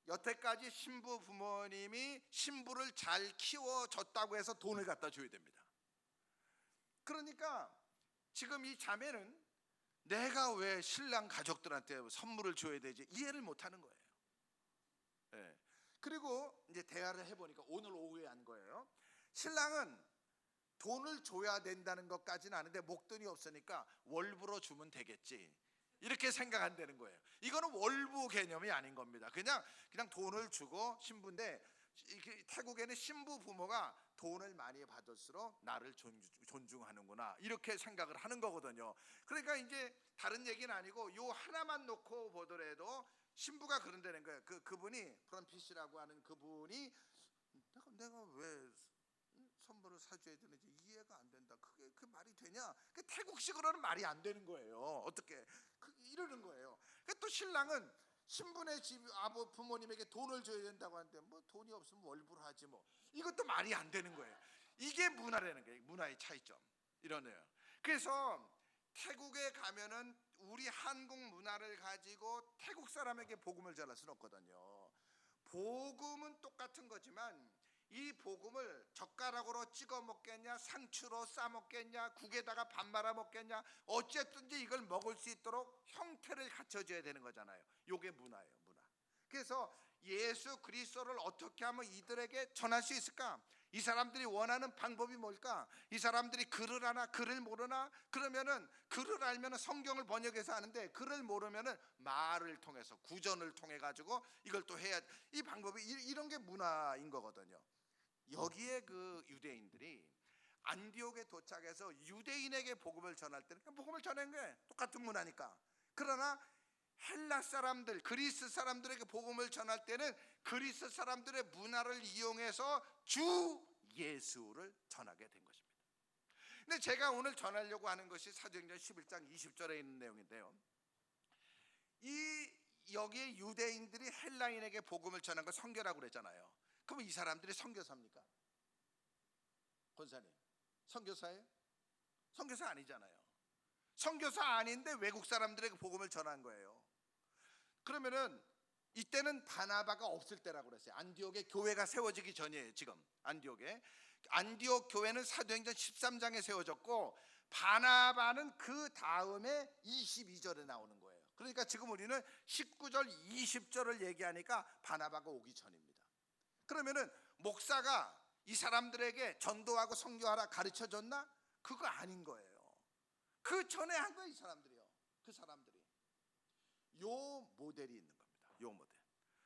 여태까지 신부 부모님이 신부를 잘 키워줬다고 해서 돈을 갖다 줘야 됩니다. 그러니까 지금 이 자매는 내가 왜 신랑 가족들한테 선물을 줘야 되지 이해를 못하는 거예요. 네. 그리고 이제 대화를 해보니까 오늘 오후에 한 거예요. 신랑은 돈을 줘야 된다는 것까지는 아는데 목돈이 없으니까 월부로 주면 되겠지 이렇게 생각한다는 거예요. 이거는 월부 개념이 아닌 겁니다. 그냥 돈을 주고 신부인데 태국에는 신부 부모가 돈을 많이 받을수록 나를 존중하는구나 이렇게 생각을 하는 거거든요. 그러니까 이제 다른 얘기는 아니고 요 하나만 놓고 보더라도 신부가 그런다는 거예요. 그분이 프런피시라고 하는 그분이 내가 왜 선물을 사줘야 되는지 이해가 안 된다. 그게 그 말이 되냐? 그 태국식으로는 말이 안 되는 거예요. 어떻게 이러는 거예요. 또 신랑은 신분의 집 부모님에게 돈을 줘야 된다고 하는데 뭐 돈이 없으면 월부를 하지 뭐 이것도 말이 안 되는 거예요. 이게 문화라는 거예요. 문화의 차이점 이러네요. 그래서 태국에 가면은 우리 한국 문화를 가지고 태국 사람에게 복음을 전할 수는 없거든요. 복음은 똑같은 거지만 이 복음을 젓가락으로 찍어 먹겠냐 상추로 싸 먹겠냐 국에다가 밥 말아 먹겠냐 어쨌든지 이걸 먹을 수 있도록 형태를 갖춰줘야 되는 거잖아요. 이게 문화예요. 문화. 그래서 예수 그리스도를 어떻게 하면 이들에게 전할 수 있을까? 이 사람들이 원하는 방법이 뭘까? 이 사람들이 글을 아나 글을 모르나? 그러면은 글을 알면은 성경을 번역해서 하는데 글을 모르면은 말을 통해서 구전을 통해 가지고 이걸 또 해야 이 방법이 이런 게 문화인 거거든요. 여기에 그 유대인들이 안디옥에 도착해서 유대인에게 복음을 전할 때는 복음을 전한 게 똑같은 문화니까. 그러나 헬라 사람들, 그리스 사람들에게 복음을 전할 때는 그리스 사람들의 문화를 이용해서 주 예수를 전하게 된 것입니다. 근데 제가 오늘 전하려고 하는 것이 사도행전 11장 20절에 있는 내용인데요. 여기에 유대인들이 헬라인에게 복음을 전한 걸 선교라고 그랬잖아요. 그럼 이 사람들이 선교사입니까? 권사님, 선교사예요? 선교사 아니잖아요. 선교사 아닌데 외국 사람들에게 복음을 전한 거예요. 그러면은 이때는 바나바가 없을 때라고 그랬어요. 안디옥에 교회가 세워지기 전이에요. 지금 안디옥 교회는 사도행전 13장에 세워졌고 바나바는 그 다음에 22절에 나오는 거예요. 그러니까 지금 우리는 19절 20절을 얘기하니까 바나바가 오기 전입니다. 그러면은 목사가 이 사람들에게 전도하고 선교하라 가르쳐 줬나? 그거 아닌 거예요. 그 전에 한 거예요. 이 사람들이요. 그 사람들이 요 모델이 있는 겁니다. 요 모델.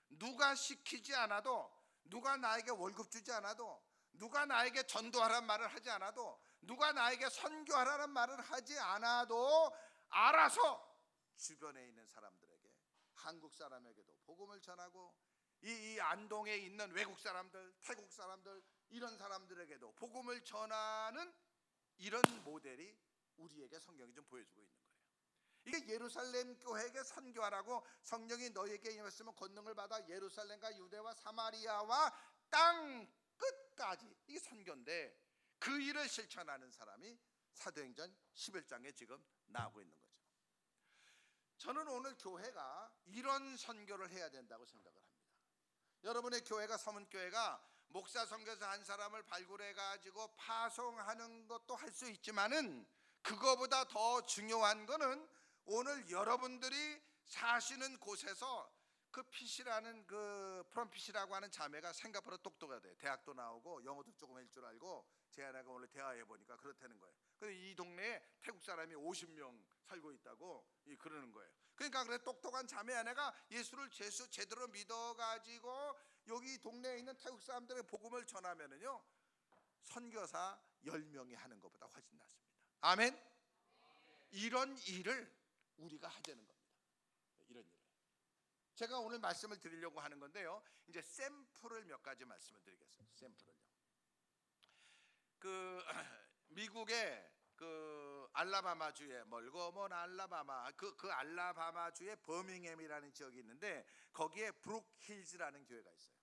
누가 시키지 않아도, 누가 나에게 월급 주지 않아도, 누가 나에게 전도하라는 말을 하지 않아도, 누가 나에게 선교하라는 말을 하지 않아도 알아서 주변에 있는 사람들에게 한국 사람에게도 복음을 전하고 이 안동에 있는 외국 사람들, 태국 사람들 이런 사람들에게도 복음을 전하는 이런 모델이 우리에게 성경이 좀 보여주고 있는 거예요. 이게 예루살렘 교회에게 선교하라고 성령이 너희에게 임했으면 권능을 받아 예루살렘과 유대와 사마리아와 땅 끝까지 이게 선교인데 그 일을 실천하는 사람이 사도행전 11장에 지금 나오고 있는 거죠. 저는 오늘 교회가 이런 선교를 해야 된다고 생각을 합니다. 여러분의 교회가 서문교회가 목사 선교사 한 사람을 발굴해 가지고 파송하는 것도 할 수 있지만은 그거보다 더 중요한 거는 오늘 여러분들이 사시는 곳에서 그 피시라는 그 프롬피시라고 하는 자매가 생각보다 똑똑하대. 대학도 나오고 영어도 조금 할 줄 알고 제 아내가 오늘 대화해 보니까 그렇다는 거예요. 근데 이 동네에 태국 사람이 50명 살고 있다고 그러는 거예요. 그러니까 그래 똑똑한 자매 아내가 예수를 제대로 믿어가지고 여기 동네에 있는 태국 사람들의 복음을 전하면은요 선교사 10명이 하는 것보다 훨씬 낫습니다. 아멘. 이런 일을 우리가 하자는 겁니다. 이런 일을 제가 오늘 말씀을 드리려고 하는 건데요. 이제 샘플을 몇 가지 말씀을 드리겠습니다. 샘플을요. 그 미국의 그 알라바마 주에 멀고 먼 알라바마 그 알라바마 주의 버밍햄이라는 지역이 있는데 거기에 브룩힐즈라는 교회가 있어요.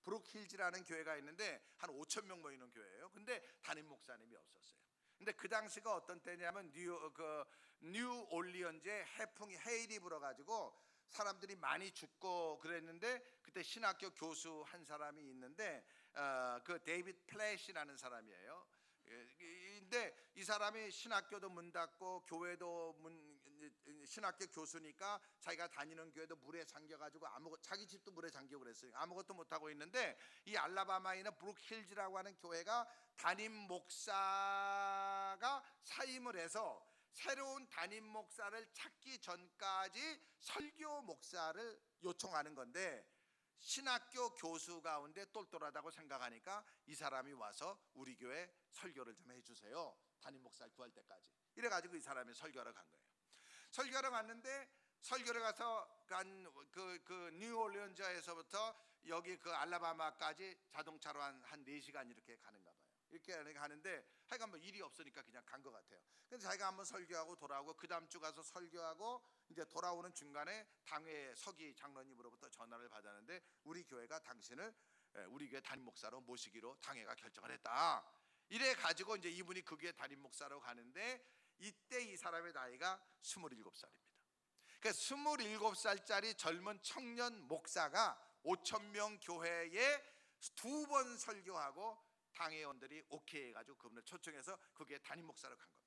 브룩힐즈라는 교회가 있는데 한 5천 명 모이는 교회예요. 근데 담임 목사님이 없었어요. 근데 그 당시가 어떤 때냐면 뉴 올리언즈에 해풍이 헤일이 불어가지고 사람들이 많이 죽고 그랬는데 그때 신학교 교수 한 사람이 있는데 그 데이비드 플래시라는 사람이에요. 근데 이 사람이 신학교도 문 닫고 교회도 신학교 교수니까 자기가 다니는 교회도 물에 잠겨가지고 자기 집도 물에 잠기고 그랬어요. 아무것도 못 하고 있는데 이 알라바마에 있는 브룩힐즈라고 하는 교회가 담임 목사가 사임을 해서 새로운 담임 목사를 찾기 전까지 설교 목사를 요청하는 건데 신학교 교수 가운데 똘똘하다고 생각하니까 이 사람이 와서 우리 교회 설교를 좀 해주세요. 담임 목사를 구할 때까지. 이래가지고 이 사람이 설교하러 간 거예요. 설교하러 갔는데 설교를 가서 그 뉴올리언즈에서부터 여기 그 알라바마까지 자동차로 한 4시간 이렇게 가는가 봐요. 이렇게 가는데 하여간 뭐 일이 없으니까 그냥 간 것 같아요. 근데 자기가 한번 설교하고 돌아오고 그 다음 주 가서 설교하고 이제 돌아오는 중간에 당회 서기 장로님으로부터 전화를 받았는데 우리 교회가 당신을 우리 교회 담임 목사로 모시기로 당회가 결정을 했다. 이래 가지고 이제 이분이 그 교회 담임 목사로 가는데 이때 이 사람의 나이가 27살입니다. 그러니까 27살짜리 젊은 청년 목사가 5천 명 교회에 2번 설교하고 당회원들이 오케이 해가지고 그분을 초청해서 그게 담임 목사로 간 겁니다.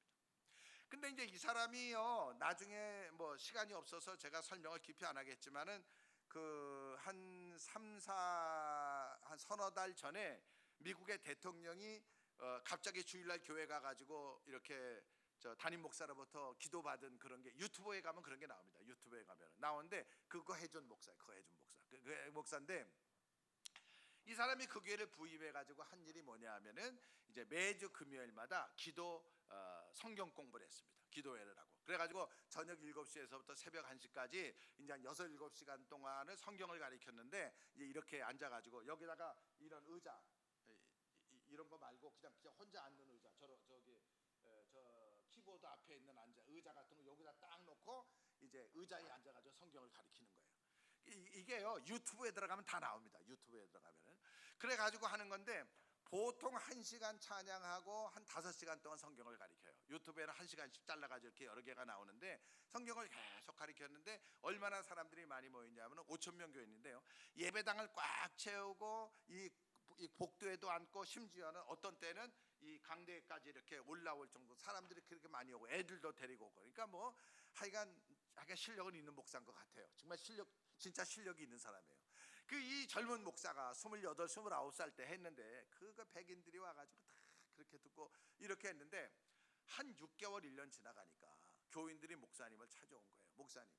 근데 이제 이 사람이요 나중에 뭐 시간이 없어서 제가 설명을 깊이 안 하겠지만은 그 한 3, 4 한 서너 달 전에 미국의 대통령이 갑자기 주일날 교회 가가지고 이렇게 저 담임 목사로부터 기도받은 그런 게 유튜브에 가면 그런 게 나옵니다. 유튜브에 가면 나오는데 그거 해준 목사예요. 그거 해준 목사. 그 목사인데 이 사람이 그 교회를 부임해 가지고 한 일이 뭐냐 하면은 이제 매주 금요일마다 기도 성경 공부를 했습니다. 기도회를 하고 그래가지고 저녁 7시에서부터 새벽 1시까지 이제 한 6, 7시간 동안을 성경을 가르쳤는데 이제 이렇게 앉아가지고 여기다가 이런 의자 이런 거 말고 그냥 혼자 앉는 의자 저 키보드 앞에 있는 의자 같은 거 여기다 딱 놓고 이제 의자에 앉아가지고 성경을 가르치는 거예요. 이게요 유튜브에 들어가면 다 나옵니다. 유튜브에 들어가면은 그래가지고 하는 건데 보통 1시간 찬양하고 한 5시간 동안 성경을 가르쳐요. 유튜브에는 1시간씩 잘라가지고 이렇게 여러 개가 나오는데 성경을 계속 가르쳤는데 얼마나 사람들이 많이 모이냐면 5천 명 교인인데요 예배당을 꽉 채우고 이 복도에도 앉고 심지어는 어떤 때는 이 강대까지 이렇게 올라올 정도 사람들이 그렇게 많이 오고 애들도 데리고 오고 그러니까 뭐 하여간 실력은 있는 목사인 것 같아요. 정말 진짜 실력이 있는 사람이에요. 그 이 젊은 목사가 28, 29살 때 했는데 그거 백인들이 와가지고 다 그렇게 듣고 이렇게 했는데 한 6개월 1년 지나가니까 교인들이 목사님을 찾아온 거예요. 목사님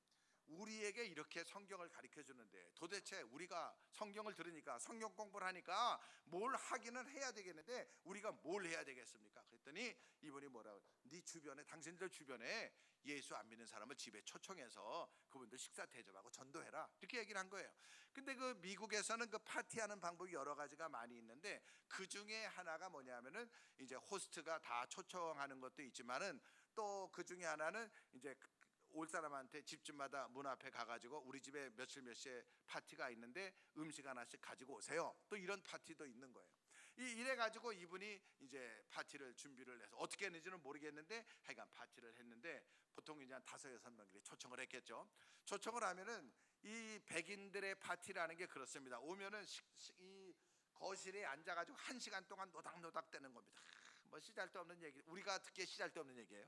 우리에게 이렇게 성경을 가르쳐 주는데 도대체 우리가 성경을 들으니까 성경 공부를 하니까 뭘 하기는 해야 되겠는데 우리가 뭘 해야 되겠습니까? 그랬더니 이분이 뭐라고, 네 주변에, 당신들 주변에 예수 안 믿는 사람을 집에 초청해서 그분들 식사 대접하고 전도해라, 이렇게 얘기를 한 거예요. 근데 그 미국에서는 그 파티하는 방법이 여러 가지가 많이 있는데 그 중에 하나가 뭐냐면은 이제 호스트가 다 초청하는 것도 있지만은 또 그 중에 하나는 이제 올 사람한테 집집마다 문 앞에 가가지고 우리 집에 며칠 몇 시에 파티가 있는데 음식 하나씩 가지고 오세요, 또 이런 파티도 있는 거예요. 이래가지고 이분이 이제 파티를 준비를 해서 어떻게 했는지는 모르겠는데 하여간 파티를 했는데 보통 이제 한 5-6명들이 초청을 했겠죠. 초청을 하면은 이 백인들의 파티라는 게 그렇습니다. 오면은 이 거실에 앉아가지고 1시간 동안 노닥노닥 대는 겁니다. 뭐 시잘데없는 얘기, 우리가 듣기에 시잘데없는 얘기예요.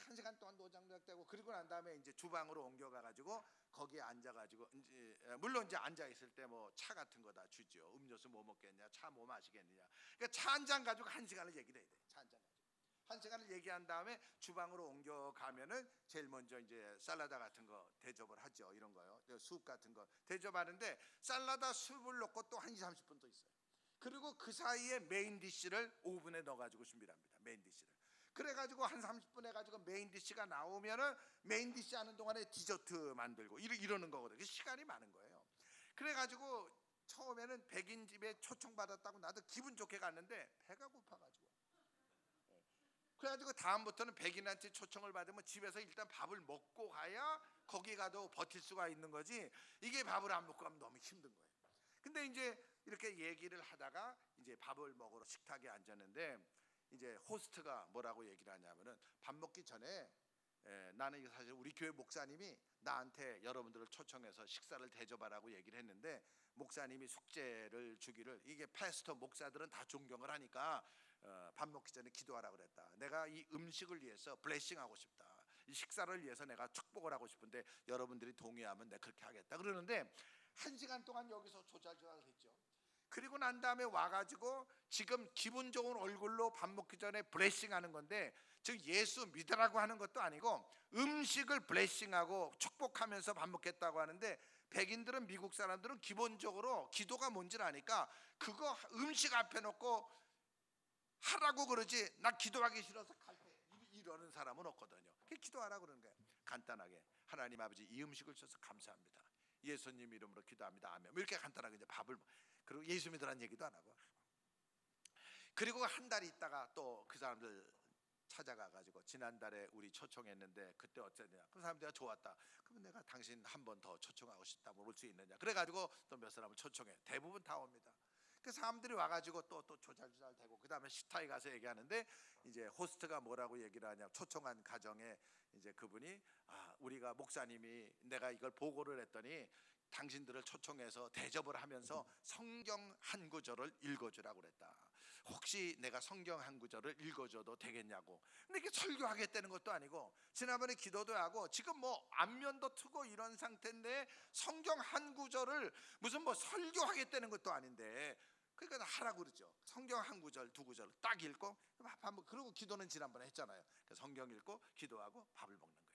1시간 동안 노닥노닥대고 그리고 난 다음에 이제 주방으로 옮겨가가지고 거기에 앉아가지고 이제 물론 이제 앉아 있을 때 뭐 차 같은 거 다 주죠. 음료수 뭐 먹겠냐, 차 뭐 마시겠느냐. 그러니까 차 한 잔 가지고 1시간을 얘기를 해야 돼. 차 한 잔 가지고 1시간을 얘기한 다음에 주방으로 옮겨가면은 제일 먼저 이제 샐러드 같은 거 대접을 하죠. 이런 거요. 숲 같은 거 대접하는데 샐러드 숲을 넣고 또 1, 2, 30분 또 있어요. 그리고 그 사이에 메인 디쉬를 오븐에 넣어가지고 준비를 합니다. 메인 디쉬를. 그래가지고 한 30분 해가지고 메인 디쉬가 나오면은 메인 디쉬 하는 동안에 디저트 만들고 이러는 거거든요. 시간이 많은 거예요. 그래가지고 처음에는 백인 집에 초청받았다고 나도 기분 좋게 갔는데 배가 고파가지고, 그래가지고 다음부터는 백인한테 초청을 받으면 집에서 일단 밥을 먹고 가야 거기 가도 버틸 수가 있는 거지, 이게 밥을 안 먹고 가면 너무 힘든 거예요. 근데 이제 이렇게 얘기를 하다가 이제 밥을 먹으러 식탁에 앉았는데 이제 호스트가 뭐라고 얘기를 하냐면은 밥 먹기 전에 나는 이거 사실 우리 교회 목사님이 나한테 여러분들을 초청해서 식사를 대접하라고 얘기를 했는데 목사님이 숙제를 주기를, 이게 패스터 목사들은 다 존경을 하니까 밥 먹기 전에 기도하라고 그랬다. 내가 이 음식을 위해서 블레싱하고 싶다. 이 식사를 위해서 내가 축복을 하고 싶은데 여러분들이 동의하면 내가 그렇게 하겠다. 그러는데 1시간 동안 여기서 조잘조잘 했죠. 그리고 난 다음에 와가지고 지금 기분 좋은 얼굴로 밥 먹기 전에 블레싱하는 건데, 즉 예수 믿으라고 하는 것도 아니고 음식을 블레싱하고 축복하면서 밥 먹겠다고 하는데, 백인들은, 미국 사람들은 기본적으로 기도가 뭔지를 아니까 그거 음식 앞에 놓고 하라고 그러지 나 기도하기 싫어서 갈게 이러는 사람은 없거든요. 기도하라고 그러는 거예요. 간단하게 하나님 아버지 이 음식을 주셔서 감사합니다. 예수님 이름으로 기도합니다. 아멘. 이렇게 간단하게 이제 밥을, 그리고 예수 믿으라는 얘기도 안 하고, 그리고 한 달 있다가 또 그 사람들 찾아가 가지고 지난달에 우리 초청했는데 그때 어땠냐. 그 사람들이 좋았다. 그러면 내가 당신 한 번 더 초청하고 싶다면 올 수 있느냐. 그래 가지고 또 몇 사람을 초청해. 대부분 다 옵니다. 그 사람들이 와가지고 또 조잘조잘 되고, 그 다음에 식탁에 가서 얘기하는데 이제 호스트가 뭐라고 얘기를 하냐. 초청한 가정에 이제 그분이 우리가 목사님이 내가 이걸 보고를 했더니 당신들을 초청해서 대접을 하면서 성경 한 구절을 읽어주라고 그랬다. 혹시 내가 성경 한 구절을 읽어줘도 되겠냐고. 근데 이게 설교하겠다는 것도 아니고 지난번에 기도도 하고 지금 뭐 안면도 트고 이런 상태인데 성경 한 구절을 무슨 뭐 설교하겠다는 것도 아닌데 그러니까 하라고 그러죠. 성경 한 구절 두 구절 딱 읽고 그리고 기도는 지난번에 했잖아요. 성경 읽고 기도하고 밥을 먹는 거예요.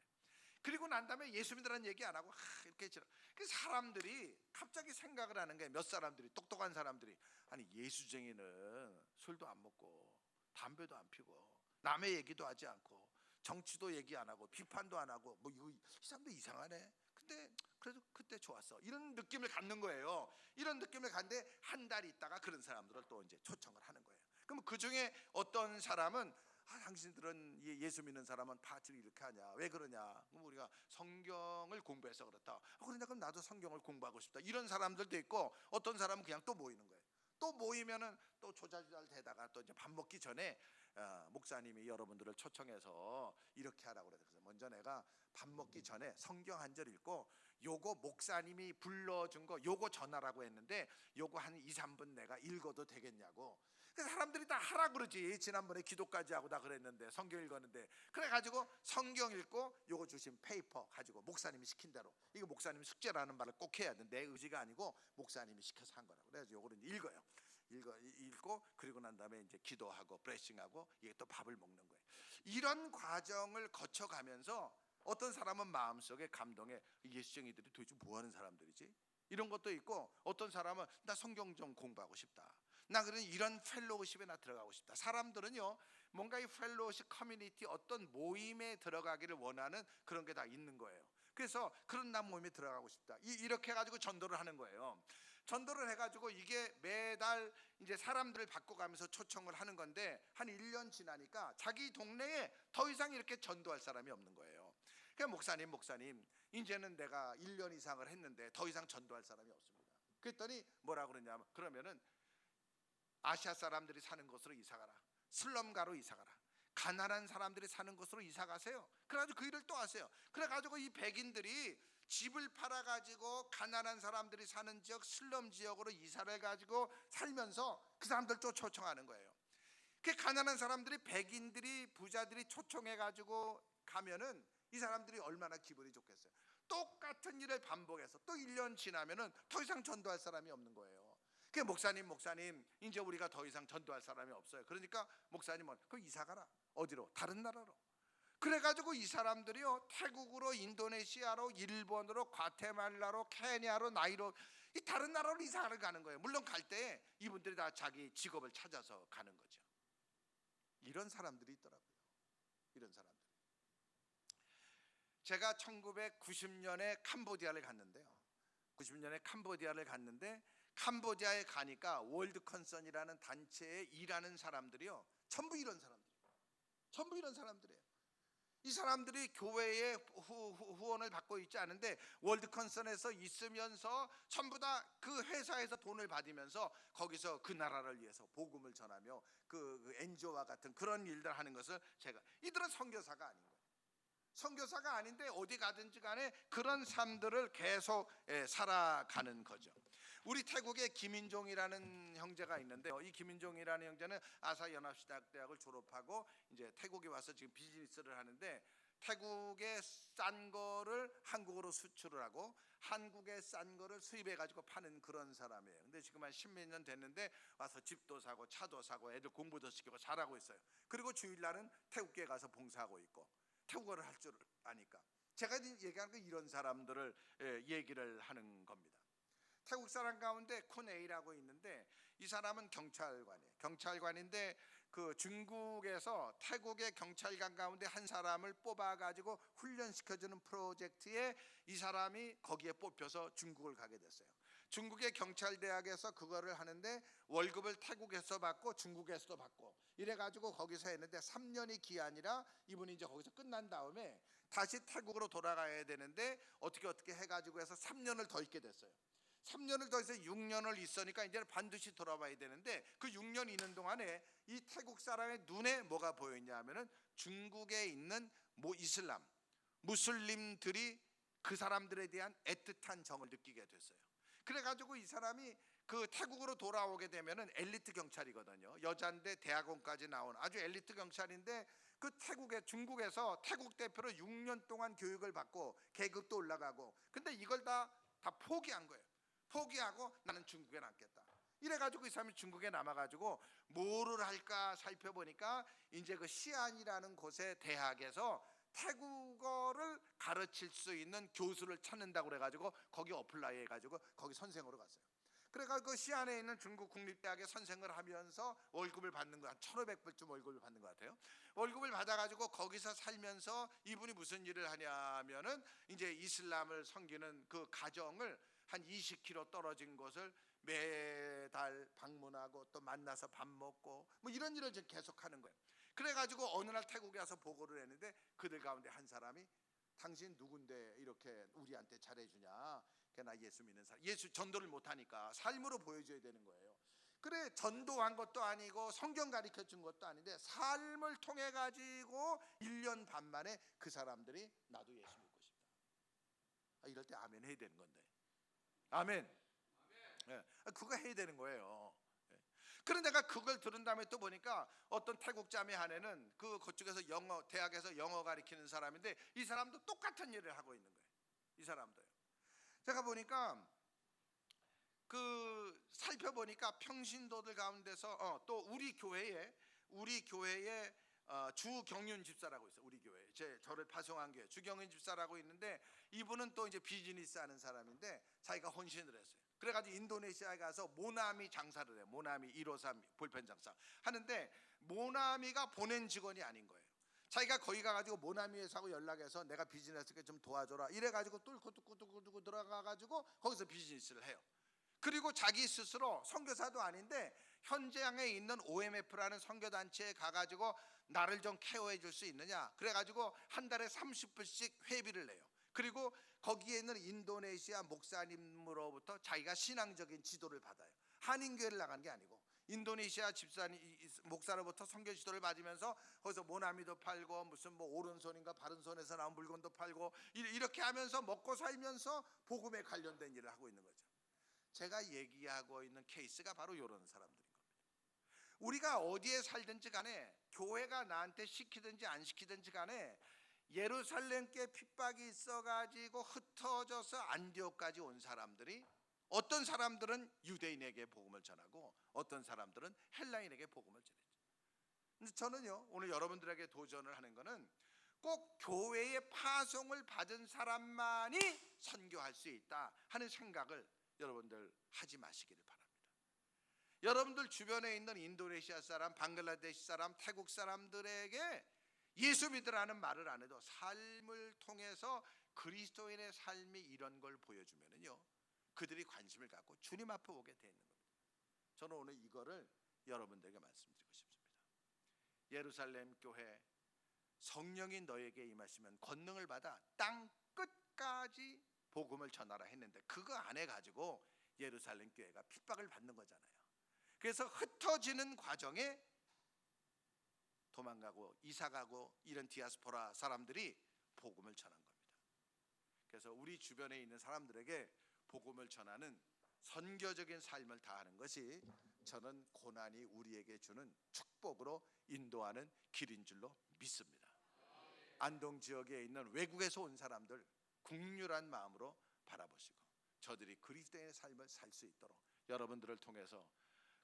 그리고 난 다음에 예수 믿으라는 얘기 안 하고 이렇게 했죠. 그 사람들이 갑자기 생각을 하는 게, 몇 사람들이, 똑똑한 사람들이, 아니 예수쟁이는 술도 안 먹고 담배도 안 피고 남의 얘기도 하지 않고 정치도 얘기 안 하고 비판도 안 하고 뭐 이거 이 사람도 이상하네. 근데 그래도 그때 좋았어. 이런 느낌을 갖는 거예요. 이런 느낌을 갖는데 한 달 있다가 그런 사람들을 또 이제 초청을 하는 거예요. 그럼 그 중에 어떤 사람은 당신들은 예수 믿는 사람은 파티를 이렇게 하냐, 왜 그러냐, 그럼 우리가 성경을 공부해서 그렇다. 그러냐, 그럼 나도 성경을 공부하고 싶다. 이런 사람들도 있고, 어떤 사람은 그냥 또 모이는 거예요. 또 모이면은 또 조잘조잘 되다가 또 이제 밥 먹기 전에 목사님이 여러분들을 초청해서 이렇게 하라고 그래서 먼저 내가 밥 먹기 전에 성경 한 절 읽고 요거 목사님이 불러준 거 요거 전하라고 했는데 요거 한 2, 3분 내가 읽어도 되겠냐고. 그래서 사람들이 다 하라 그러지. 지난번에 기도까지 하고 다 그랬는데 성경 읽었는데, 그래가지고 성경 읽고 요거 주신 페이퍼 가지고 목사님이 시킨 대로, 이거 목사님이 숙제라는 말을 꼭 해야 돼. 내 의지가 아니고 목사님이 시켜서 한 거라고. 그래서 요거를 읽어요. 읽고 그리고 난 다음에 이제 기도하고 브레싱하고 이게 또 밥을 먹는 거예요. 이런 과정을 거쳐가면서 어떤 사람은 마음속에 감동에 예수쟁이들이 도대체 뭐하는 사람들이지? 이런 것도 있고, 어떤 사람은 나 성경 좀 공부하고 싶다, 나 그런 이런 펠로우십에 나 들어가고 싶다. 사람들은요 뭔가 이 펠로우십 커뮤니티 어떤 모임에 들어가기를 원하는 그런 게 다 있는 거예요. 그래서 그런 나 모임에 들어가고 싶다, 이렇게 해가지고 전도를 하는 거예요. 전도를 해가지고 이게 매달 이제 사람들을 바꿔가면서 초청을 하는 건데, 한 1년 지나니까 자기 동네에 더 이상 이렇게 전도할 사람이 없는 거예요. 그러니까 목사님 이제는 내가 1년 이상을 했는데 더 이상 전도할 사람이 없습니다. 그랬더니 뭐라 그러냐면, 그러면은 아시아 사람들이 사는 곳으로 이사가라, 슬럼가로 이사가라, 가난한 사람들이 사는 곳으로 이사가세요. 그래가지고 그 일을 또 하세요. 그래가지고 이 백인들이 집을 팔아가지고 가난한 사람들이 사는 지역 슬럼 지역으로 이사를 가지고 살면서 그 사람들 또 초청하는 거예요. 그 가난한 사람들이 백인들이 부자들이 초청해가지고 가면은 이 사람들이 얼마나 기분이 좋겠어요. 똑같은 일을 반복해서 또 1년 지나면은 더 이상 전도할 사람이 없는 거예요. 그 목사님 이제 우리가 더 이상 전도할 사람이 없어요. 그러니까 목사님은 그 이사 가라. 어디로? 다른 나라로. 그래가지고 이 사람들이요 태국으로, 인도네시아로, 일본으로, 과테말라로, 케냐로, 나이로, 이 다른 나라로 이사를 가는 거예요. 물론 갈 때 이분들이 다 자기 직업을 찾아서 가는 거죠. 이런 사람들이 있더라고요. 이런 사람들. 제가 1990년에 캄보디아를 갔는데요. 90년에 캄보디아를 갔는데, 캄보디아에 가니까 월드 컨선이라는 단체에 일하는 사람들이요 전부 이런 사람들이에요. 전부 이런 사람들이에요. 이 사람들이 교회의 후원을 받고 있지 않은데 월드 컨선에서 있으면서 전부 다 그 회사에서 돈을 받으면서 거기서 그 나라를 위해서 복음을 전하며 그 NGO와 같은 그런 일들 하는 것을, 제가 이들은 선교사가 아닌 거예요. 선교사가 아닌데 어디 가든지 간에 그런 삶들을 계속 살아가는 거죠. 우리 태국에 김인종이라는 형제가 있는데, 이 김인종이라는 형제는 아사연합시대학을 졸업하고 이제 태국에 와서 지금 비즈니스를 하는데, 태국의 싼 거를 한국으로 수출을 하고 한국의 싼 거를 수입해 가지고 파는 그런 사람이에요. 근데 지금 한 10몇 년 됐는데 와서 집도 사고 차도 사고 애들 공부도 시키고 잘하고 있어요. 그리고 주일날은 태국에 가서 봉사하고 있고, 태국어를 할 줄 아니까. 제가 얘기하는 건 이런 사람들을 얘기를 하는 겁니다. 태국 사람 가운데 쿤에이라고 있는데, 이 사람은 경찰관이에요. 경찰관인데 그 중국에서 태국의 경찰관 가운데 한 사람을 뽑아가지고 훈련시켜주는 프로젝트에 이 사람이 거기에 뽑혀서 중국을 가게 됐어요. 중국의 경찰대학에서 그거를 하는데 월급을 태국에서 받고 중국에서도 받고 이래가지고 거기서 했는데 3년이 기한이라 이분이 이제 거기서 끝난 다음에 다시 태국으로 돌아가야 되는데 어떻게 해가지고 해서 3년을 더 있게 됐어요. 3년을 더 해서 6년을 있으니까 이제는 반드시 돌아와야 되는데, 그 6년 있는 동안에 이 태국 사람의 눈에 뭐가 보였냐 하면은 중국에 있는 이슬람 무슬림들이 그 사람들에 대한 애틋한 정을 느끼게 됐어요. 그래가지고 이 사람이 그 태국으로 돌아오게 되면은 엘리트 경찰이거든요. 여자인데 대학원까지 나온 아주 엘리트 경찰인데, 그 중국에서 태국 대표로 6년 동안 교육을 받고 계급도 올라가고, 근데 이걸 다 포기한 거예요. 포기하고 나는 중국에 남겠다. 이래가지고 이 사람이 중국에 남아가지고 뭐를 할까 살펴보니까 이제 그 시안이라는 곳의 대학에서 태국어를 가르칠 수 있는 교수를 찾는다고 그래가지고 거기 어플라이 해가지고 거기 선생으로 갔어요. 그래가지고 그 시안에 있는 중국 국립대학에 선생을 하면서 월급을 받는 거 한 1,500불쯤 월급을 받는 것 같아요. 월급을 받아가지고 거기서 살면서 이분이 무슨 일을 하냐면은 이제 이슬람을 섬기는 그 가정을 한 20km 떨어진 곳을 매달 방문하고 또 만나서 밥 먹고 뭐 이런 일을 지금 계속하는 거예요. 그래가지고 어느 날 태국에 와서 보고를 했는데 그들 가운데 한 사람이, 당신 누군데 이렇게 우리한테 잘해주냐? 나 예수 믿는 사람. 예수 전도를 못하니까 삶으로 보여줘야 되는 거예요. 그래, 전도한 것도 아니고 성경 가르쳐 준 것도 아닌데 삶을 통해 가지고 1년 반 만에 그 사람들이 나도 예수 믿고 싶다. 이럴 때 아멘 해야 되는 건데. 아멘. 예, 그거 해야 되는 거예요. 예. 그런데 내가 그걸 들은 다음에 또 보니까 어떤 태국 자매 한에는 그쪽에서 대학에서 영어 가르치는 사람인데 이 사람도 똑같은 일을 하고 있는 거예요. 이 사람도요. 제가 보니까 살펴보니까 평신도들 가운데서 또 우리 교회에 주 경륜 집사라고 있어요. 우리 교회 저를 파송한 교회 주경인 집사라고 있는데, 이분은 또 이제 비즈니스 하는 사람인데 자기가 헌신을 했어요. 그래가지고 인도네시아에 가서 모나미 장사를 해요. 모나미 153 볼펜 장사 하는데, 모나미가 보낸 직원이 아닌 거예요. 자기가 거기 가가지고 모나미 회사하고 연락해서 내가 비즈니스 좀 도와줘라 이래가지고 뚫고 들어가가지고 거기서 비즈니스를 해요. 그리고 자기 스스로 선교사도 아닌데 현장에 있는 OMF라는 선교단체에 가가지고 나를 좀 케어해 줄 수 있느냐 그래가지고 한 달에 30불씩 회비를 내요. 그리고 거기에 있는 인도네시아 목사님으로부터 자기가 신앙적인 지도를 받아요. 한인교회를 나간 게 아니고 인도네시아 집사님 목사로부터 선교 지도를 받으면서 거기서 모나미도 팔고 무슨 뭐 오른손인가 바른손에서 나온 물건도 팔고 이렇게 하면서 먹고 살면서 복음에 관련된 일을 하고 있는 거죠. 제가 얘기하고 있는 케이스가 바로 이런 사람들인 겁니다. 우리가 어디에 살든지 간에 교회가 나한테 시키든지 안 시키든지 간에 예루살렘께 핍박이 있어가지고 흩어져서 안디옥까지 온 사람들이, 어떤 사람들은 유대인에게 복음을 전하고 어떤 사람들은 헬라인에게 복음을 전했죠. 근데 저는요 오늘 여러분들에게 도전을 하는 거는 꼭 교회의 파송을 받은 사람만이 선교할 수 있다 하는 생각을 여러분들 하지 마시기를 바랍니다. 여러분들 주변에 있는 인도네시아 사람, 방글라데시 사람, 태국 사람들에게 예수 믿으라는 말을 안 해도 삶을 통해서 그리스도인의 삶이 이런 걸 보여주면은요 그들이 관심을 갖고 주님 앞에 오게 되는 겁니다. 저는 오늘 이거를 여러분들에게 말씀드리고 싶습니다. 예루살렘 교회, 성령이 너에게 임하시면 권능을 받아 땅 끝까지 복음을 전하라 했는데 그거 안 해가지고 예루살렘 교회가 핍박을 받는 거잖아요. 그래서 흩어지는 과정에 도망가고 이사가고 이런 디아스포라 사람들이 복음을 전한 겁니다. 그래서 우리 주변에 있는 사람들에게 복음을 전하는 선교적인 삶을 다하는 것이 저는 고난이 우리에게 주는 축복으로 인도하는 길인 줄로 믿습니다. 안동 지역에 있는 외국에서 온 사람들 국률한 마음으로 바라보시고 저들이 그리스도의 삶을 살 수 있도록 여러분들을 통해서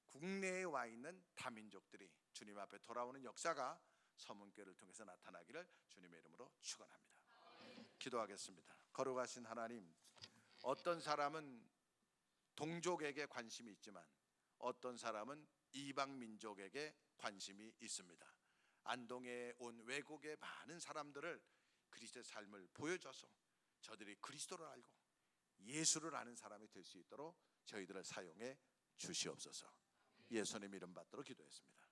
국내에 와 있는 다민족들이 주님 앞에 돌아오는 역사가 서문교회를 통해서 나타나기를 주님의 이름으로 축원합니다. 기도하겠습니다. 거룩하신 하나님, 어떤 사람은 동족에게 관심이 있지만 어떤 사람은 이방 민족에게 관심이 있습니다. 안동에 온 외국의 많은 사람들을 그리스도의 삶을 보여줘서 저들이 그리스도를 알고 예수를 아는 사람이 될 수 있도록 저희들을 사용해 주시옵소서. 예수님 이름 받도록 기도했습니다.